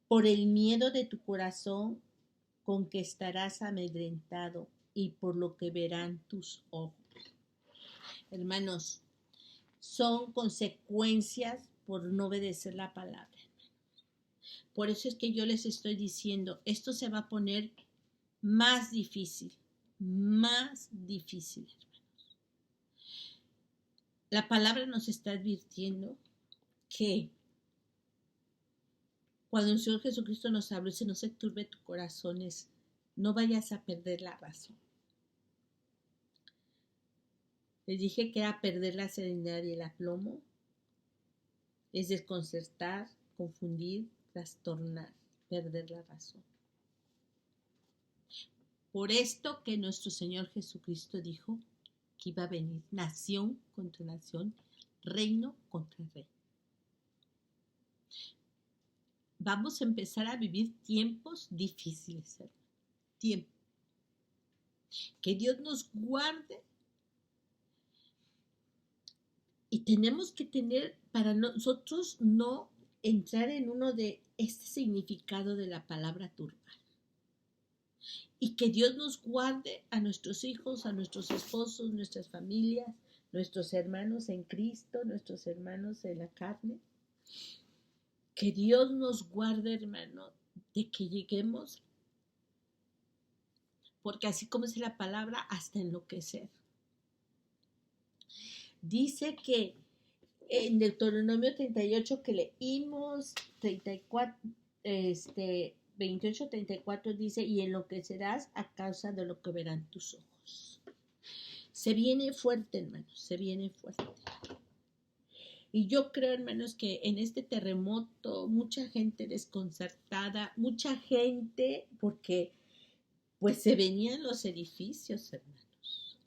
Por el miedo de tu corazón con que estarás amedrentado y por lo que verán tus ojos. Hermanos, son consecuencias por no obedecer la palabra. Por eso es que yo les estoy diciendo, esto se va a poner más difícil, hermanos. La palabra nos está advirtiendo que cuando el Señor Jesucristo nos habló, dice, no se turbe tu corazón, no vayas a perder la razón. Les dije que era perder la serenidad y el aplomo, es desconcertar, confundir, trastornar, perder la razón. Por esto que nuestro Señor Jesucristo dijo que iba a venir nación contra nación, reino contra reino. Vamos a empezar a vivir tiempos difíciles, hermano. Tiempo. Que Dios nos guarde. Y tenemos que tener, para nosotros no entrar en uno de este significado de la palabra turbar. Y que Dios nos guarde a nuestros hijos, a nuestros esposos, nuestras familias, nuestros hermanos en Cristo, nuestros hermanos en la carne. Que Dios nos guarde, hermano, de que lleguemos, porque así como es la palabra, hasta enloquecer. Dice que en Deuteronomio 38 que leímos, 34, 28, 34 dice, y enloquecerás a causa de lo que verán tus ojos. Se viene fuerte, hermanos, se viene fuerte. Y yo creo, hermanos, que en este terremoto mucha gente desconcertada, mucha gente, porque pues se venían los edificios, hermanos.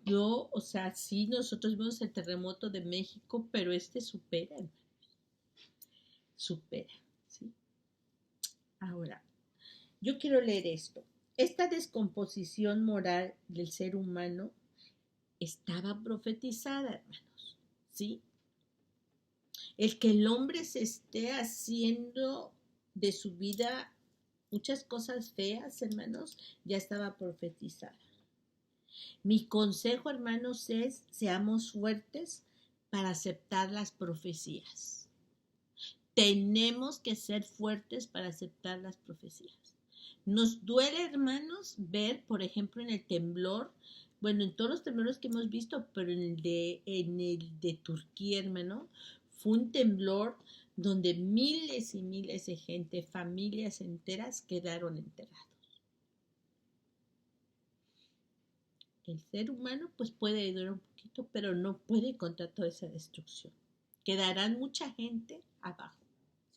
Yo, o sea, sí, nosotros vimos el terremoto de México, pero este supera, hermanos. Supera, ¿sí? Ahora, yo quiero leer esto. Esta descomposición moral del ser humano estaba profetizada, hermanos, ¿sí? El que el hombre se esté haciendo de su vida muchas cosas feas, hermanos, ya estaba profetizada. Mi consejo, hermanos, es seamos fuertes para aceptar las profecías. Tenemos que ser fuertes para aceptar las profecías. Nos duele, hermanos, ver, por ejemplo, en el temblor, bueno, en todos los temblores que hemos visto, pero en el de Turquía, hermano, fue un temblor donde miles y miles de gente, familias enteras, quedaron enterrados. El ser humano pues puede ayudar un poquito, pero no puede contra toda esa destrucción. Quedarán mucha gente abajo.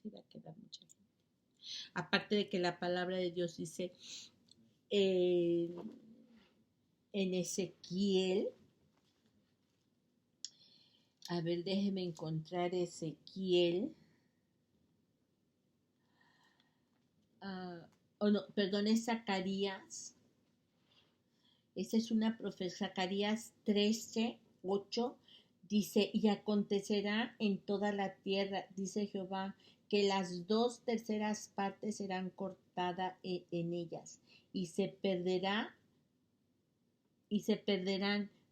Sí, va a quedar mucha gente. Aparte de que la palabra de Dios dice en Ezequiel, a ver, déjeme encontrar Ezequiel. Es Zacarías. Esa es una profecía, Zacarías 13:8, dice, y acontecerá en toda la tierra, dice Jehová, que las 2/3 partes serán cortadas en ellas, y se perderán,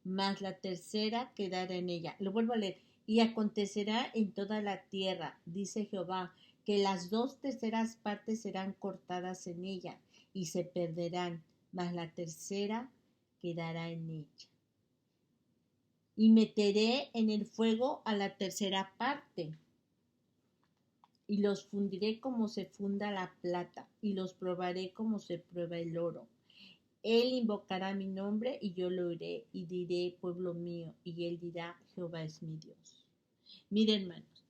mas la tercera quedará en ella. Lo vuelvo a leer, y acontecerá en toda la tierra, dice Jehová, que las 2/3 partes serán cortadas en ella, y se perderán, mas la tercera quedará en ella. Y meteré en el fuego a la tercera parte, y los fundiré como se funda la plata, y los probaré como se prueba el oro. Él invocará mi nombre, y yo lo oiré, y diré, pueblo mío, y él dirá, Jehová es mi Dios. Miren, hermanos,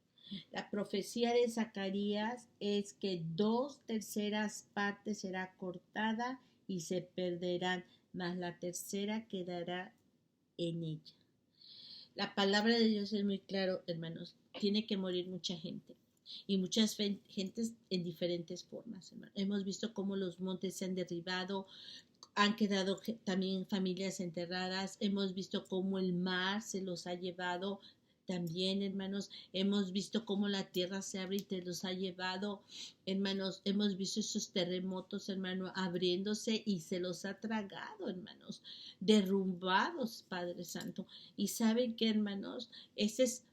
la profecía de Zacarías es que 2/3 partes será cortada y se perderán, mas la tercera quedará en ella. La palabra de Dios es muy claro, hermanos. Tiene que morir mucha gente. Y muchas gentes en diferentes formas, hermanos. Hemos visto cómo los montes se han derribado, han quedado también familias enterradas. Hemos visto cómo el mar se los ha llevado. También, hermanos, hemos visto cómo la tierra se abre y te los ha llevado. Hermanos, hemos visto esos terremotos, hermano, abriéndose y se los ha tragado, hermanos, derrumbados, Padre Santo. Y saben que, hermanos, ese es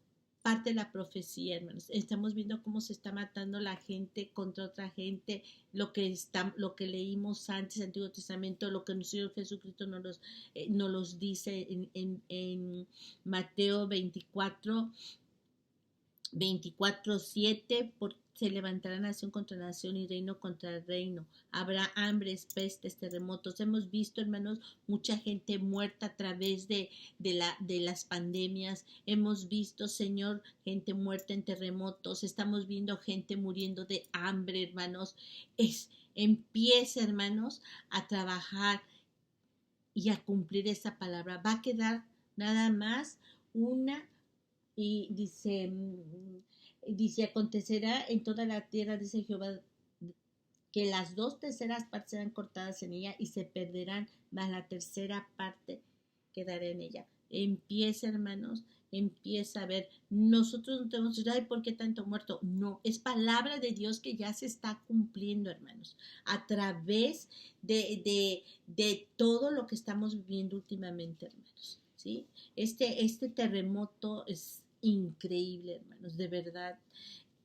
parte de la profecía, hermanos. Estamos viendo cómo se está matando la gente contra otra gente, lo que leímos antes, Antiguo Testamento, lo que nuestro Señor Jesucristo nos los dice en Mateo 24, 24/7, se levantará nación contra nación y reino contra reino. Habrá hambres, pestes, terremotos. Hemos visto, hermanos, mucha gente muerta a través de las pandemias. Hemos visto, Señor, gente muerta en terremotos. Estamos viendo gente muriendo de hambre, hermanos. Empieza, hermanos, a trabajar y a cumplir esa palabra. Va a quedar nada más una. Y dice, acontecerá en toda la tierra, dice Jehová, que las 2/3 serán cortadas en ella y se perderán, mas la tercera parte quedará en ella. Empieza, hermanos, empieza a ver. Nosotros no tenemos que decir, ay, ¿por qué tanto muerto? No, es palabra de Dios que ya se está cumpliendo, hermanos, a través de todo lo que estamos viviendo últimamente, hermanos, ¿sí? Este terremoto es increíble, hermanos, de verdad.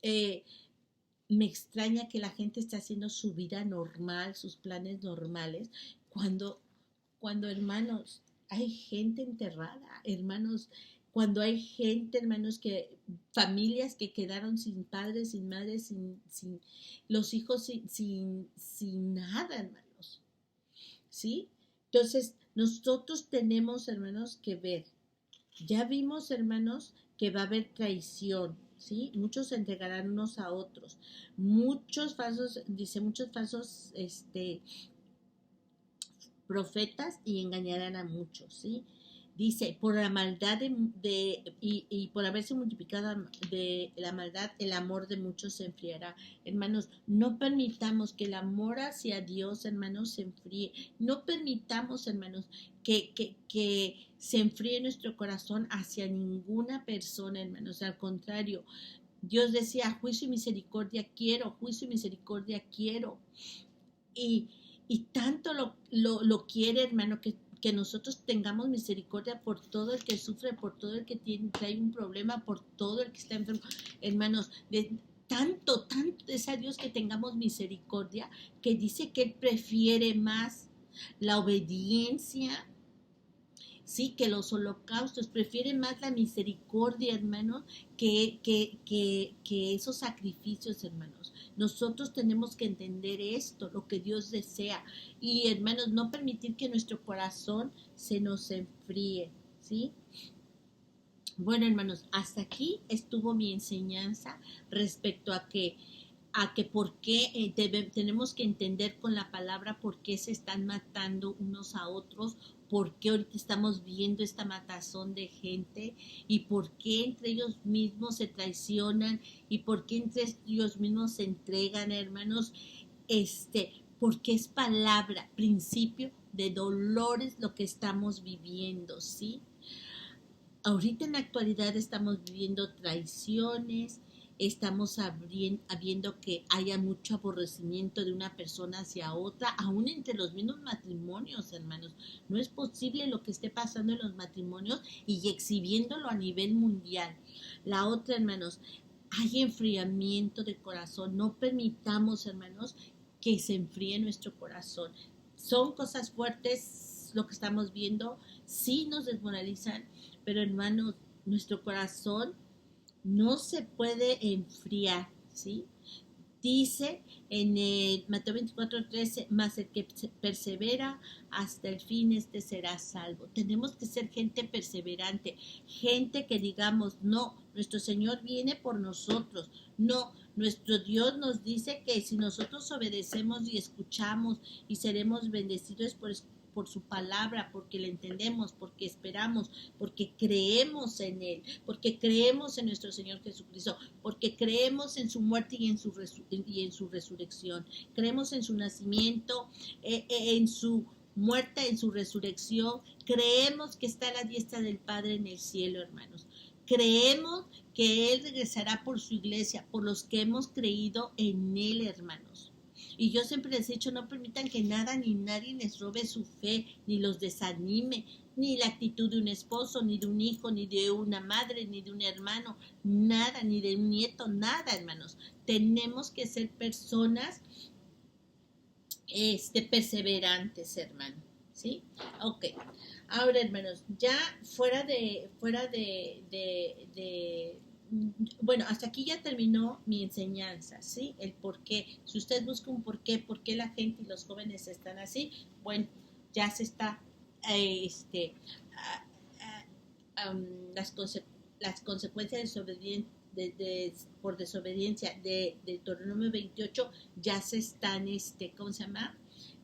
Me extraña que la gente esté haciendo su vida normal, sus planes normales, cuando, hermanos, hay gente enterrada, hermanos, cuando hay gente, hermanos, familias que quedaron sin padres, sin madres, sin los hijos sin nada, hermanos, ¿sí? Entonces, nosotros tenemos, hermanos, que ver. Ya vimos, hermanos, que va a haber traición, ¿sí? Muchos se entregarán unos a otros. Muchos falsos profetas y engañarán a muchos, ¿sí? Dice, por la maldad y por haberse multiplicado de la maldad, el amor de muchos se enfriará. Hermanos, no permitamos que el amor hacia Dios, hermanos, se enfríe. No permitamos, hermanos, que se enfríe nuestro corazón hacia ninguna persona, hermanos. Al contrario, Dios decía, juicio y misericordia quiero, juicio y misericordia quiero. Y tanto lo quiere, hermano, que nosotros tengamos misericordia por todo el que sufre, por todo el que trae un problema, por todo el que está enfermo. Hermanos, tanto es a Dios que tengamos misericordia, que dice que Él prefiere más la obediencia, sí, que los holocaustos, prefiere más la misericordia, hermanos, que esos sacrificios, hermanos. Nosotros tenemos que entender esto, lo que Dios desea. Y, hermanos, no permitir que nuestro corazón se nos enfríe, ¿sí? Bueno, hermanos, hasta aquí estuvo mi enseñanza respecto a que por qué tenemos que entender con la palabra por qué se están matando unos a otros, por qué ahorita estamos viendo esta matazón de gente y por qué entre ellos mismos se traicionan y por qué entre ellos mismos se entregan, hermanos, porque es palabra, principio de dolores lo que estamos viviendo, ¿sí? Ahorita en la actualidad estamos viviendo traiciones, estamos viendo que haya mucho aborrecimiento de una persona hacia otra, aún entre los mismos matrimonios, hermanos. No es posible lo que esté pasando en los matrimonios y exhibiéndolo a nivel mundial. La otra, hermanos, hay enfriamiento de corazón. No permitamos, hermanos, que se enfríe nuestro corazón. Son cosas fuertes lo que estamos viendo, sí nos desmoralizan, pero hermanos, nuestro corazón no se puede enfriar, ¿sí? Dice en el Mateo 24:13, mas el que persevera hasta el fin, será salvo. Tenemos que ser gente perseverante, gente que digamos, no, nuestro Señor viene por nosotros, no, nuestro Dios nos dice que si nosotros obedecemos y escuchamos y seremos bendecidos por su palabra, porque le entendemos, porque esperamos, porque creemos en Él, porque creemos en nuestro Señor Jesucristo, porque creemos en su muerte y en su resurrección, creemos en su nacimiento, en su muerte, en su resurrección, creemos que está a la diestra del Padre en el cielo, hermanos. Creemos que Él regresará por su iglesia, por los que hemos creído en Él, hermanos. Y yo siempre les he dicho, no permitan que nada ni nadie les robe su fe, ni los desanime, ni la actitud de un esposo, ni de un hijo, ni de una madre, ni de un hermano, nada, ni de un nieto, nada, hermanos. Tenemos que ser personas perseverantes, hermano, ¿sí? Ok. Ahora, hermanos, ya fuera de bueno, hasta aquí ya terminó mi enseñanza, ¿sí? El por qué. Si usted busca un por qué la gente y los jóvenes están así, bueno, ya se está, ah, las, las consecuencias por desobediencia de Deuteronomio 28 ya se están, ¿cómo se llama?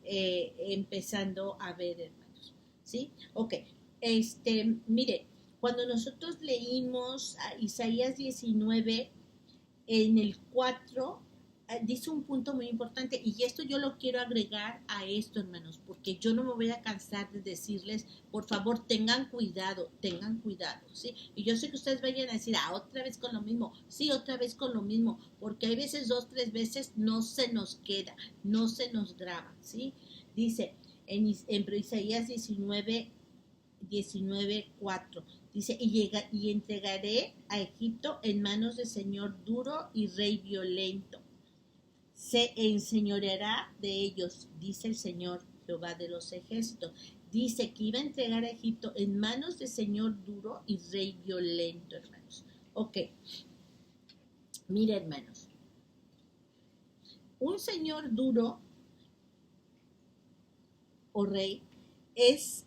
Empezando a ver, hermanos, ¿sí? Ok, mire, cuando nosotros leímos a Isaías 19, en el 4, dice un punto muy importante, y esto yo lo quiero agregar a esto, hermanos, porque yo no me voy a cansar de decirles, por favor, tengan cuidado, ¿sí? Y yo sé que ustedes vayan a decir, otra vez con lo mismo, sí, otra vez con lo mismo, porque hay veces 2, 3 veces no se nos queda, no se nos graba, ¿sí? Dice en Isaías 19:4. Dice, y entregaré a Egipto en manos de señor duro y rey violento. Se enseñoreará de ellos, dice el Señor Jehová de los ejércitos. Dice que iba a entregar a Egipto en manos de señor duro y rey violento, hermanos. Ok, mire, hermanos, un señor duro o rey es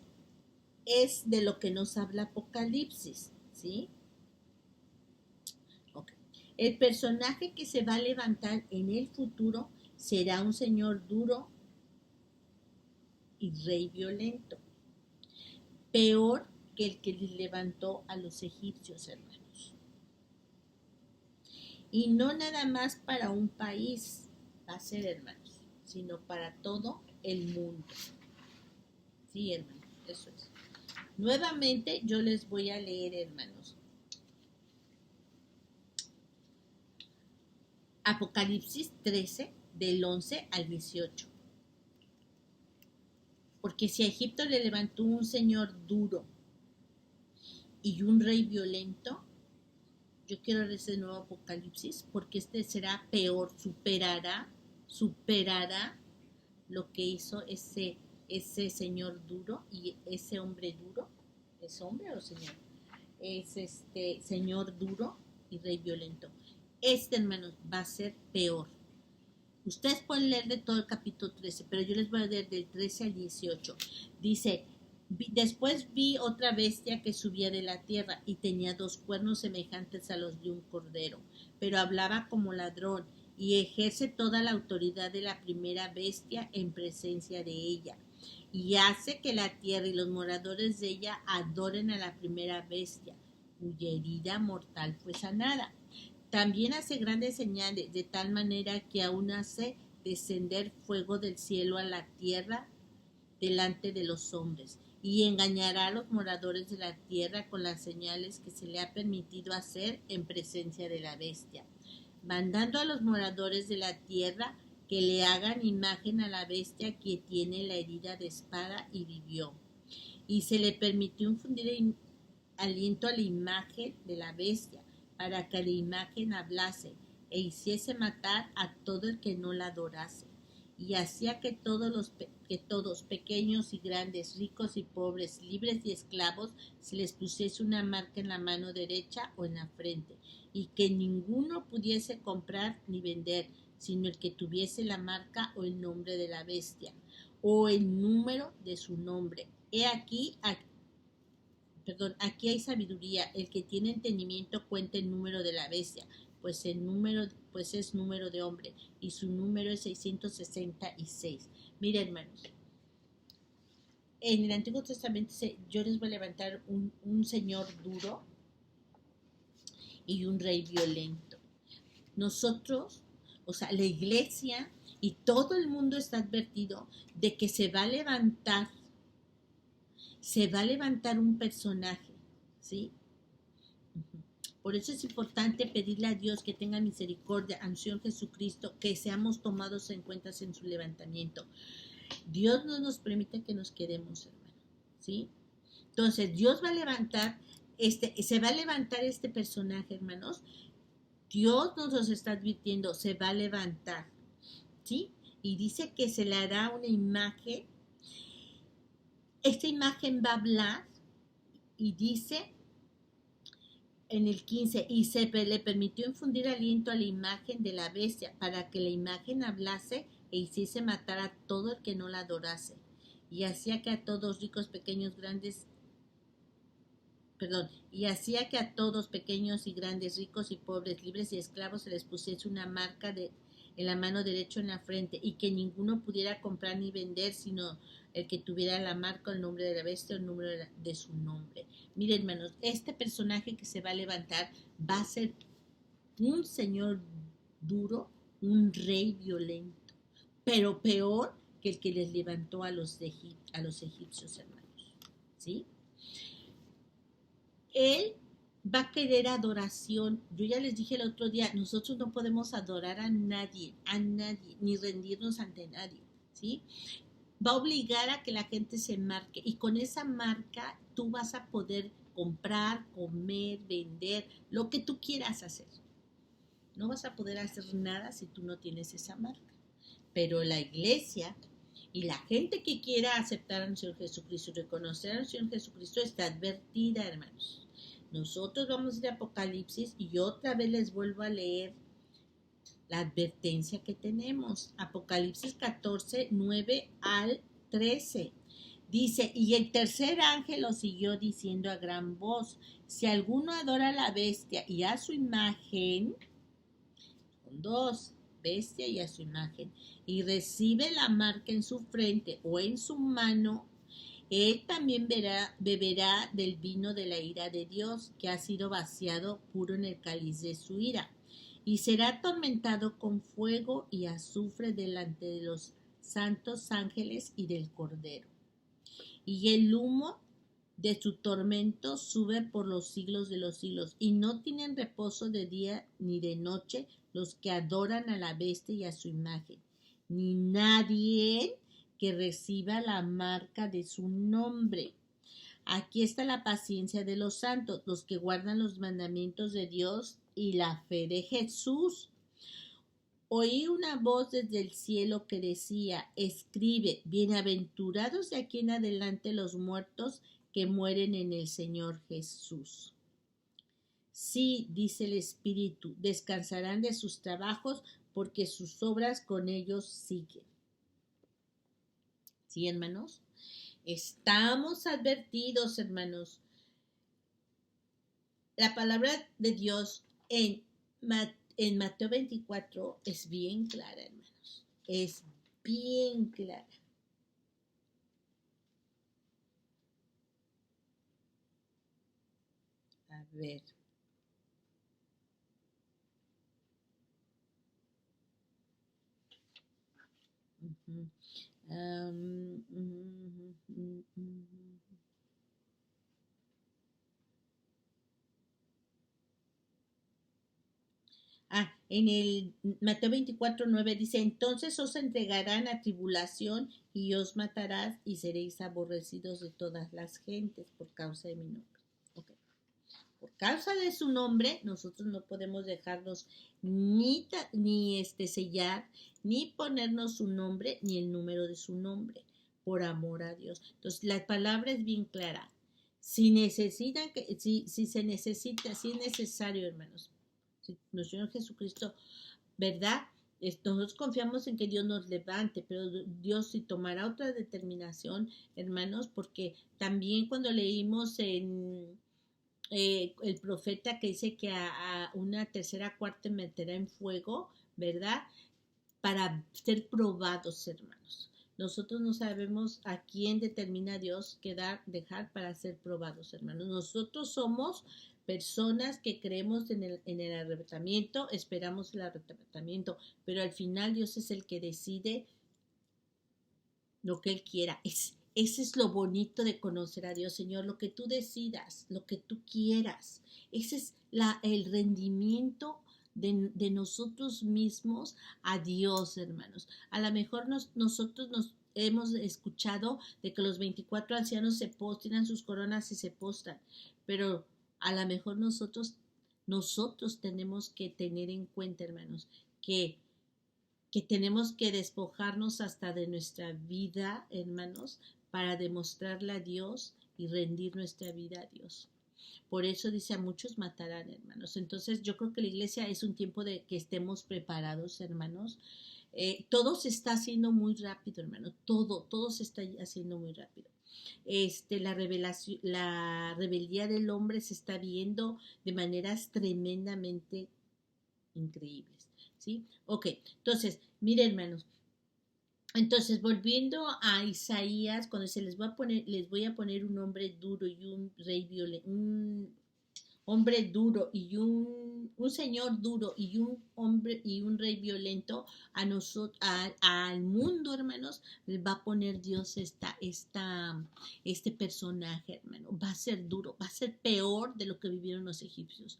de lo que nos habla Apocalipsis, ¿sí? Okay. El personaje que se va a levantar en el futuro será un señor duro y rey violento, peor que el que levantó a los egipcios, hermanos. Y no nada más para un país va a ser, hermanos, sino para todo el mundo. Sí, hermanos, eso es. Nuevamente yo les voy a leer, hermanos. Apocalipsis 13, del 11 al 18. Porque si a Egipto le levantó un señor duro y un rey violento, yo quiero leer ese nuevo Apocalipsis, porque este será peor, superará lo que hizo ese señor duro y ese hombre duro. ¿Es hombre o señor? Es señor duro y rey violento. Hermanos, va a ser peor. Ustedes pueden leer de todo el capítulo 13, pero yo les voy a leer del 13 al 18. Dice, después vi otra bestia que subía de la tierra y tenía 2 cuernos semejantes a los de un cordero, pero hablaba como ladrón y ejerce toda la autoridad de la primera bestia en presencia de ella. Y hace que la tierra y los moradores de ella adoren a la primera bestia, cuya herida mortal fue sanada. También hace grandes señales, de tal manera que aún hace descender fuego del cielo a la tierra delante de los hombres, y engañará a los moradores de la tierra con las señales que se le ha permitido hacer en presencia de la bestia, mandando a los moradores de la tierra que le hagan imagen a la bestia que tiene la herida de espada y vivió. Y se le permitió infundir aliento a la imagen de la bestia, para que la imagen hablase e hiciese matar a todo el que no la adorase. Y hacía que todos, pequeños y grandes, ricos y pobres, libres y esclavos, se les pusiese una marca en la mano derecha o en la frente, y que ninguno pudiese comprar ni vender, sino el que tuviese la marca o el nombre de la bestia, o el número de su nombre. Aquí hay sabiduría. El que tiene entendimiento cuenta el número de la bestia, pues es número de hombre, y su número es 666. Mira, hermanos, en el Antiguo Testamento yo les voy a levantar un señor duro y un rey violento. Nosotros, o sea, la iglesia y todo el mundo está advertido de que se va a levantar un personaje, ¿sí? Por eso es importante pedirle a Dios que tenga misericordia, anunció Jesucristo, que seamos tomados en cuenta en su levantamiento. Dios no nos permite que nos quedemos, hermano, ¿sí? Entonces, Dios va a levantar, se va a levantar este personaje, hermanos. Dios nos está advirtiendo, se va a levantar, ¿sí? Y dice que se le hará una imagen. Esta imagen va a hablar y dice en el 15, y le permitió infundir aliento a la imagen de la bestia para que la imagen hablase e hiciese matar a todo el que no la adorase. Y hacía que a todos, ricos, pequeños, grandes, y hacía que a todos, pequeños y grandes, ricos y pobres, libres y esclavos, se les pusiese una marca en la mano derecha en la frente, y que ninguno pudiera comprar ni vender, sino el que tuviera la marca, el nombre de la bestia, el número de su nombre. Miren, hermanos, este personaje que se va a levantar va a ser un señor duro, un rey violento, pero peor que el que les levantó a los egipcios, hermanos, ¿sí? Él va a querer adoración. Yo ya les dije el otro día, nosotros no podemos adorar a nadie, ni rendirnos ante nadie, ¿sí? Va a obligar a que la gente se marque, y con esa marca tú vas a poder comprar, comer, vender, lo que tú quieras hacer. No vas a poder hacer nada si tú no tienes esa marca. Pero la iglesia y la gente que quiera aceptar al Señor Jesucristo y reconocer al Señor Jesucristo está advertida, hermanos. Nosotros vamos a ir a Apocalipsis y otra vez les vuelvo a leer la advertencia que tenemos. Apocalipsis 14, 9 al 13. Dice, y el tercer ángel lo siguió diciendo a gran voz, si alguno adora a la bestia y a su imagen, con dos, bestia y a su imagen, y recibe la marca en su frente o en su mano, él también beberá del vino de la ira de Dios, que ha sido vaciado puro en el cáliz de su ira, y será atormentado con fuego y azufre delante de los santos ángeles y del Cordero. Y el humo de su tormento sube por los siglos de los siglos, y no tienen reposo de día ni de noche los que adoran a la bestia y a su imagen, ni nadie que reciba la marca de su nombre. Aquí está la paciencia de los santos, los que guardan los mandamientos de Dios y la fe de Jesús. Oí una voz desde el cielo que decía, escribe, bienaventurados de aquí en adelante los muertos que mueren en el Señor Jesús. Sí, dice el Espíritu, descansarán de sus trabajos porque sus obras con ellos siguen. ¿Sí, hermanos? Estamos advertidos, hermanos. La palabra de Dios en Mateo 24 es bien clara, hermanos. Es bien clara. A ver. En el Mateo 24, 9 dice, entonces os entregarán a tribulación y os matarán y seréis aborrecidos de todas las gentes por causa de mi nombre. Okay. Por causa de su nombre, nosotros no podemos dejarnos ni sellar, ni ponernos su nombre, ni el número de su nombre, por amor a Dios. Entonces, la palabra es bien clara. Si necesitan, si se necesita, si es necesario, hermanos, si nuestro Señor Jesucristo, ¿verdad? Nosotros confiamos en que Dios nos levante, pero Dios sí tomará otra determinación, hermanos, porque también cuando leímos en el profeta que dice que a una tercera cuarta meterá en fuego, ¿verdad? Para ser probados, hermanos. Nosotros no sabemos a quién determina Dios dejar para ser probados, hermanos. Nosotros somos personas que creemos en el arrebatamiento, esperamos el arrebatamiento, pero al final Dios es el que decide lo que Él quiera. Ese es lo bonito de conocer a Dios, Señor, lo que tú decidas, lo que tú quieras. Ese es el rendimiento de nosotros mismos a Dios, hermanos. A lo mejor nosotros nos hemos escuchado de que los 24 ancianos tiran sus coronas y se postran, pero a lo mejor nosotros tenemos que tener en cuenta, hermanos, que tenemos que despojarnos hasta de nuestra vida, hermanos, para demostrarle a Dios y rendir nuestra vida a Dios. Por eso dice, a muchos matarán, hermanos. Entonces yo creo que la iglesia es un tiempo de que estemos preparados, hermanos. Todo se está haciendo muy rápido, hermano. Todo se está haciendo muy rápido. La rebeldía del hombre se está viendo de maneras tremendamente increíbles, ¿sí? Ok, entonces, miren, hermanos. Entonces, volviendo a Isaías, cuando les voy a poner un hombre duro y un rey violento, un hombre duro y un señor duro y un hombre y un rey violento, a nosotros, al mundo, hermanos, va a poner Dios este personaje, hermano. Va a ser duro, va a ser peor de lo que vivieron los egipcios.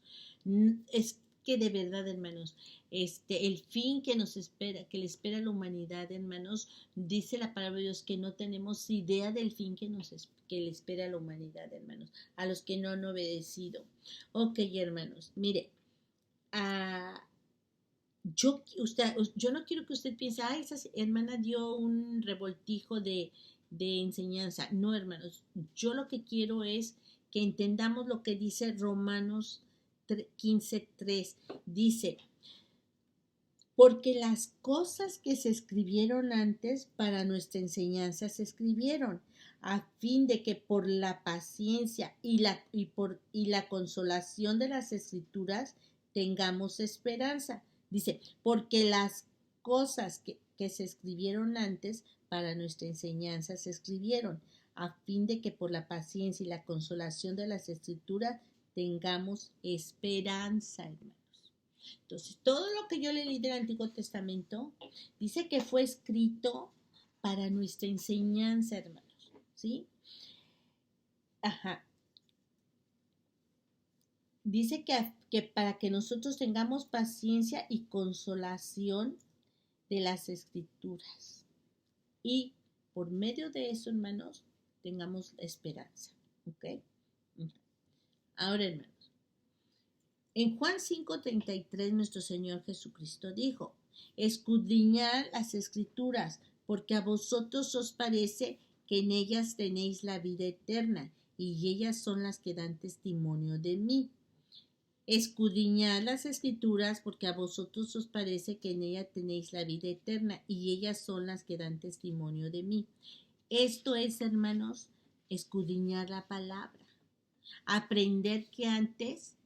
Es que de verdad, hermanos, el fin que nos espera, que le espera a la humanidad, hermanos, dice la palabra de Dios que no tenemos idea del fin que le espera a la humanidad, hermanos, a los que no han obedecido. Ok, hermanos, mire, yo no quiero que usted piense, esa hermana dio un revoltijo de enseñanza. No, hermanos, yo lo que quiero es que entendamos lo que dice Romanos 15:3. Dice, porque las cosas que se escribieron antes para nuestra enseñanza se escribieron, a fin de que por la paciencia y la consolación de las escrituras tengamos esperanza. Dice, porque las cosas que se escribieron antes para nuestra enseñanza se escribieron, a fin de que por la paciencia y la consolación de las escrituras tengamos esperanza, hermano. Entonces, todo lo que yo leí del Antiguo Testamento dice que fue escrito para nuestra enseñanza, hermanos, ¿sí? Ajá. Dice que para que nosotros tengamos paciencia y consolación de las Escrituras. Y por medio de eso, hermanos, tengamos esperanza, ¿ok? Ahora, hermanos. En Juan 5:33 nuestro Señor Jesucristo dijo, escudriñad las Escrituras, porque a vosotros os parece que en ellas tenéis la vida eterna, y ellas son las que dan testimonio de mí. Escudriñad las Escrituras, porque a vosotros os parece que en ellas tenéis la vida eterna, y ellas son las que dan testimonio de mí. Esto es, hermanos, escudriñar la palabra. Aprender que antes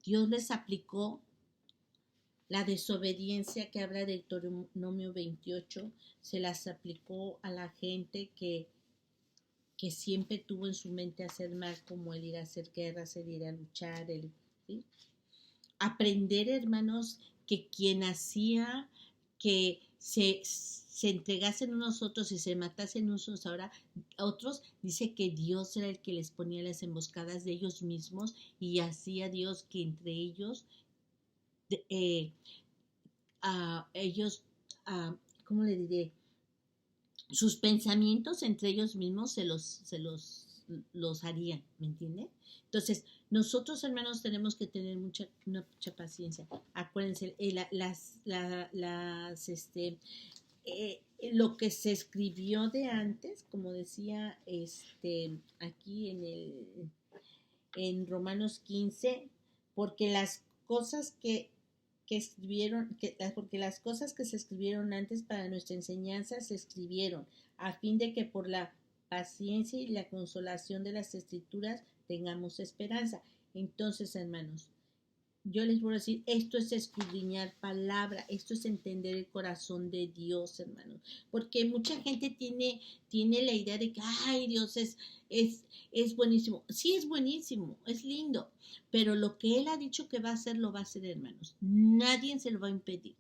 Dios les aplicó la desobediencia que habla de Deuteronomio 28, se las aplicó a la gente que siempre tuvo en su mente hacer mal, como el ir a hacer guerras, el ir a luchar, ¿sí? Aprender, hermanos, que quien hacía que se entregasen unos otros y se matasen unos otros, dice que Dios era el que les ponía las emboscadas de ellos mismos y hacía Dios que entre ellos, ¿cómo le diré? Sus pensamientos entre ellos mismos se los harían, ¿me entiende? Entonces, nosotros, hermanos, tenemos que tener mucha paciencia. Acuérdense, lo que se escribió de antes, como decía aquí en Romanos 15, porque las cosas porque las cosas que se escribieron antes para nuestra enseñanza se escribieron, a fin de que por la paciencia y la consolación de las escrituras tengamos esperanza. Entonces, hermanos, yo les voy a decir, esto es escudriñar palabra, esto es entender el corazón de Dios, hermanos, porque mucha gente tiene la idea de que, ay, Dios es buenísimo. Sí, es buenísimo, es lindo, pero lo que Él ha dicho que va a hacer, lo va a hacer, hermanos. Nadie se lo va a impedir,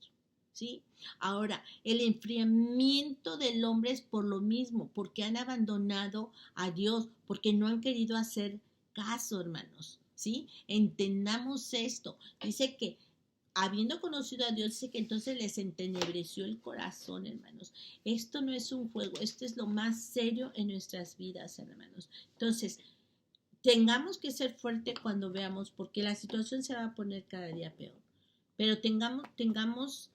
¿sí? Ahora, el enfriamiento del hombre es por lo mismo, porque han abandonado a Dios, porque no han querido hacer caso, hermanos, ¿sí? Entendamos esto. Dice que habiendo conocido a Dios, dice que entonces les entenebreció el corazón, hermanos. Esto no es un juego, esto es lo más serio en nuestras vidas, hermanos. Entonces, tengamos que ser fuertes cuando veamos, porque la situación se va a poner cada día peor. Pero tengamos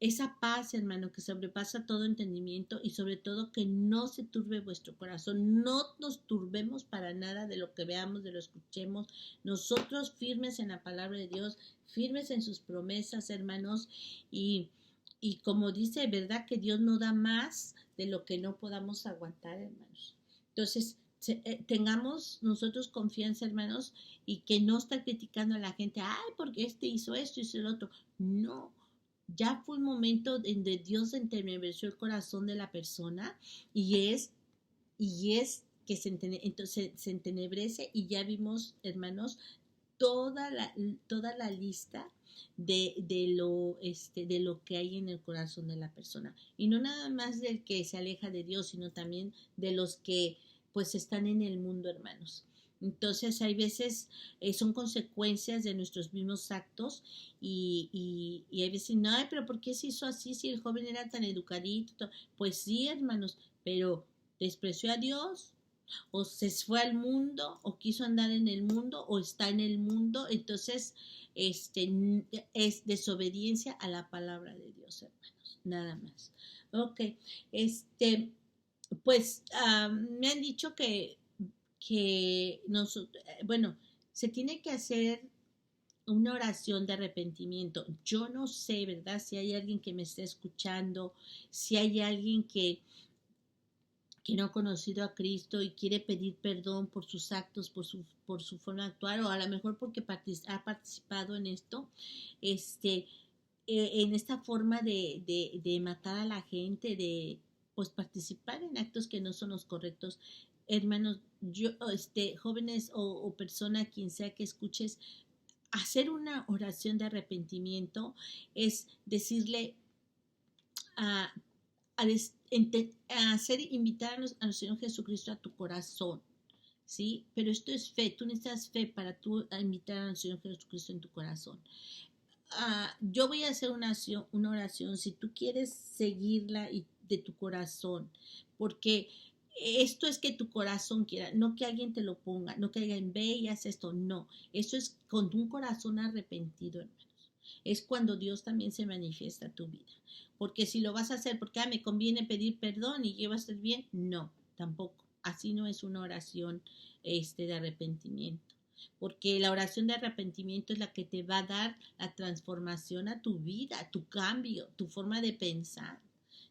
esa paz, hermano, que sobrepasa todo entendimiento y sobre todo que no se turbe vuestro corazón, no nos turbemos para nada de lo que veamos, de lo que escuchemos, nosotros firmes en la palabra de Dios, firmes en sus promesas, hermanos, y, y como dice, ¿verdad? Que Dios no da más de lo que no podamos aguantar, hermanos. Entonces, tengamos nosotros confianza, hermanos, y que no estar criticando a la gente, ay, porque este hizo esto, hizo el otro. No, ya fue un momento donde Dios entenebró el corazón de la persona y es que entonces se entenebrece y ya vimos, hermanos, toda la, toda la lista de lo que hay en el corazón de la persona. Y no nada más del que se aleja de Dios, sino también de los que pues están en el mundo, hermanos. Entonces hay veces son consecuencias de nuestros mismos actos y hay veces, no, pero ¿por qué se hizo así si el joven era tan educadito? Pues sí, hermanos, pero despreció a Dios, o se fue al mundo, o quiso andar en el mundo, o está en el mundo, entonces es desobediencia a la palabra de Dios, hermanos, nada más. Ok, pues me han dicho que bueno, se tiene que hacer una oración de arrepentimiento. Yo no sé, ¿verdad? Si hay alguien que me esté escuchando, si hay alguien que no ha conocido a Cristo y quiere pedir perdón por sus actos, por su forma de actuar, o a lo mejor porque ha participado en esto, este, en esta forma de matar a la gente, de pues participar en actos que no son los correctos. Hermanos, yo, jóvenes o persona, quien sea que escuches, hacer una oración de arrepentimiento es decirle a, a hacer invitar a Señor Jesucristo a tu corazón, ¿sí? Pero esto es fe, tú necesitas fe para tú invitar al Señor Jesucristo en tu corazón. Yo voy a hacer una oración, si tú quieres seguirla y de tu corazón, porque esto es que tu corazón quiera, no que alguien te lo ponga, no que alguien ve y hace esto, no, eso es con un corazón arrepentido, hermanos. Es cuando Dios también se manifiesta a tu vida. Porque si lo vas a hacer porque me conviene pedir perdón y yo va a estar bien, no, tampoco. Así no es una oración de arrepentimiento. Porque la oración de arrepentimiento es la que te va a dar la transformación a tu vida, tu cambio, tu forma de pensar.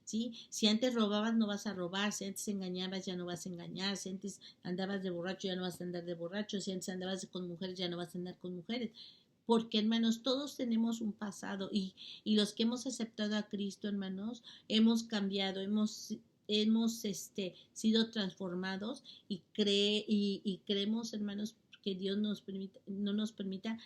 ¿Sí? Si antes robabas no vas a robar, si antes engañabas ya no vas a engañar, si antes andabas de borracho ya no vas a andar de borracho, si antes andabas con mujeres ya no vas a andar con mujeres. Porque, hermanos, todos tenemos un pasado y los que hemos aceptado a Cristo, hermanos, hemos cambiado, hemos sido transformados y creemos, hermanos, que Dios no nos permita,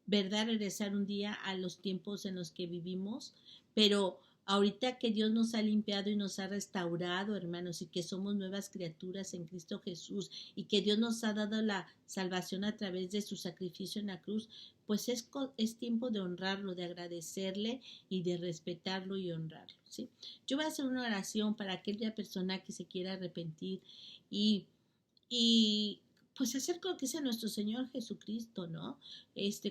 ¿verdad?, regresar un día a los tiempos en los que vivimos, pero ahorita que Dios nos ha limpiado y nos ha restaurado, hermanos, y que somos nuevas criaturas en Cristo Jesús, y que Dios nos ha dado la salvación a través de su sacrificio en la cruz, pues es tiempo de honrarlo, de agradecerle y de respetarlo y honrarlo, ¿sí? Yo voy a hacer una oración para aquella persona que se quiera arrepentir y, y pues hacer lo que sea nuestro Señor Jesucristo, ¿no?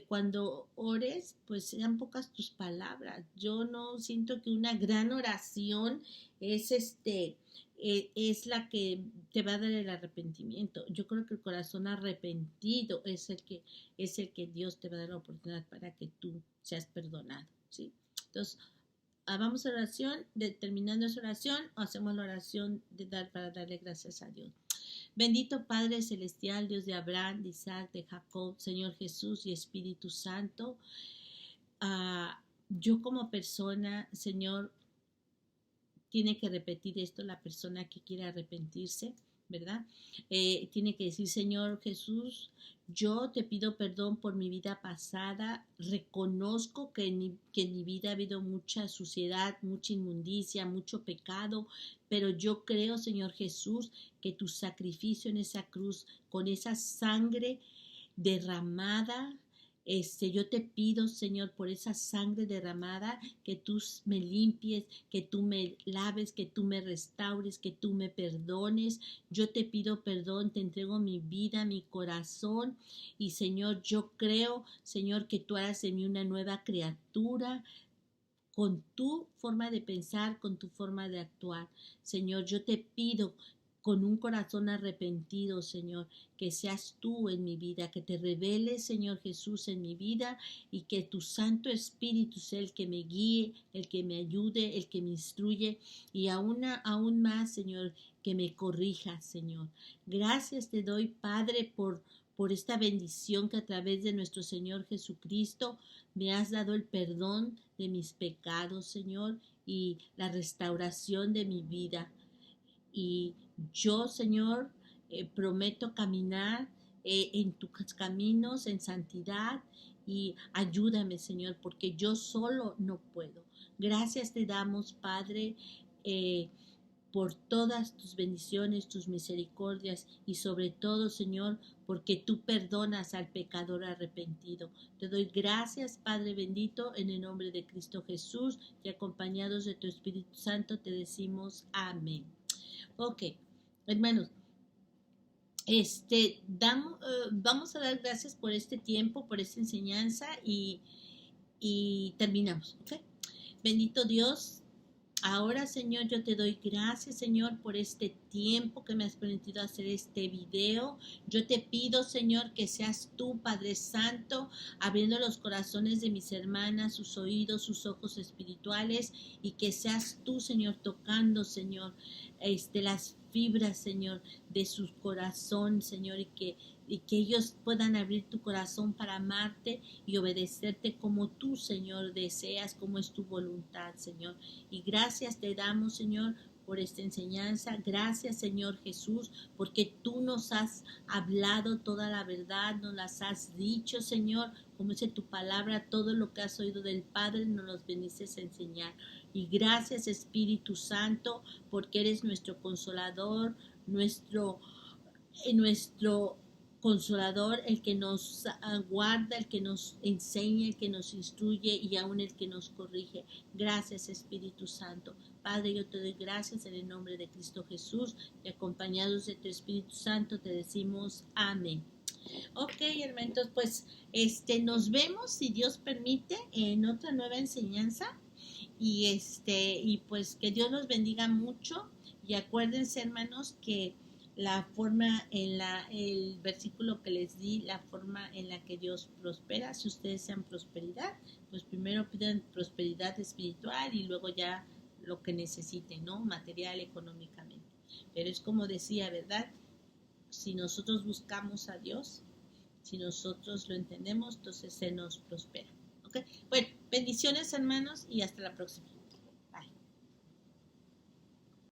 Cuando ores, pues sean pocas tus palabras. Yo no siento que una gran oración es es la que te va a dar el arrepentimiento. Yo creo que el corazón arrepentido es el que Dios te va a dar la oportunidad para que tú seas perdonado, ¿sí? Entonces, vamos a la oración, terminando esa oración, hacemos la oración para darle gracias a Dios. Bendito Padre Celestial, Dios de Abraham, de Isaac, de Jacob, Señor Jesús y Espíritu Santo, yo como persona, Señor, tiene que repetir esto la persona que quiere arrepentirse, ¿verdad? Tiene que decir, Señor Jesús, yo te pido perdón por mi vida pasada, reconozco que en mi vida ha habido mucha suciedad, mucha inmundicia, mucho pecado, pero yo creo, Señor Jesús, que tu sacrificio en esa cruz, con esa sangre derramada, yo te pido, Señor, por esa sangre derramada, que tú me limpies, que tú me laves, que tú me restaures, que tú me perdones. Yo te pido perdón, te entrego mi vida, mi corazón. Y, Señor, yo creo, Señor, que tú harás de mí una nueva criatura. con tu forma de pensar, con tu forma de actuar. Señor, yo te pido con un corazón arrepentido, Señor, que seas tú en mi vida, que te reveles, Señor Jesús, en mi vida y que tu Santo Espíritu sea el que me guíe, el que me ayude, el que me instruye y aún más, Señor, que me corrija, Señor. Gracias te doy, Padre, por esta bendición que a través de nuestro Señor Jesucristo me has dado el perdón de mis pecados, Señor, y la restauración de mi vida. Y yo, Señor, prometo caminar en tus caminos, en santidad, y ayúdame, Señor, porque yo solo no puedo. Gracias te damos, Padre, por todas tus bendiciones, tus misericordias y sobre todo, Señor, porque tú perdonas al pecador arrepentido. Te doy gracias, Padre bendito, en el nombre de Cristo Jesús y acompañados de tu Espíritu Santo te decimos amén. Ok, hermanos, vamos a dar gracias por este tiempo, por esta enseñanza y terminamos, ¿ok? Bendito Dios, ahora, Señor, yo te doy gracias, Señor, por este tiempo que me has permitido hacer este video. Yo te pido, Señor, que seas tú, Padre Santo, abriendo los corazones de mis hermanas, sus oídos, sus ojos espirituales, y que seas tú, Señor, tocando, Señor, las fibras, Señor, de su corazón, Señor, y que ellos puedan abrir tu corazón para amarte y obedecerte como tú, Señor, deseas, como es tu voluntad, Señor. Y gracias te damos, Señor, por esta enseñanza. Gracias, Señor Jesús, porque tú nos has hablado toda la verdad, nos las has dicho, Señor, como dice tu palabra, todo lo que has oído del Padre nos los bendices a enseñar. Y gracias, Espíritu Santo, porque eres nuestro consolador, nuestro consolador, el que nos guarda, el que nos enseña, el que nos instruye y aún el que nos corrige. Gracias, Espíritu Santo. Padre, yo te doy gracias en el nombre de Cristo Jesús y acompañados de tu Espíritu Santo te decimos amén. Ok, hermanos, pues nos vemos, si Dios permite, en otra nueva enseñanza y pues que Dios los bendiga mucho y acuérdense, hermanos, que la forma el versículo que les di, la forma en la que Dios prospera, si ustedes sean prosperidad, pues primero pidan prosperidad espiritual y luego ya lo que necesiten, ¿no? Material, económicamente. Pero es como decía, ¿verdad? Si nosotros buscamos a Dios, si nosotros lo entendemos, entonces se nos prospera. ¿Ok? Bueno, bendiciones, hermanos, y hasta la próxima.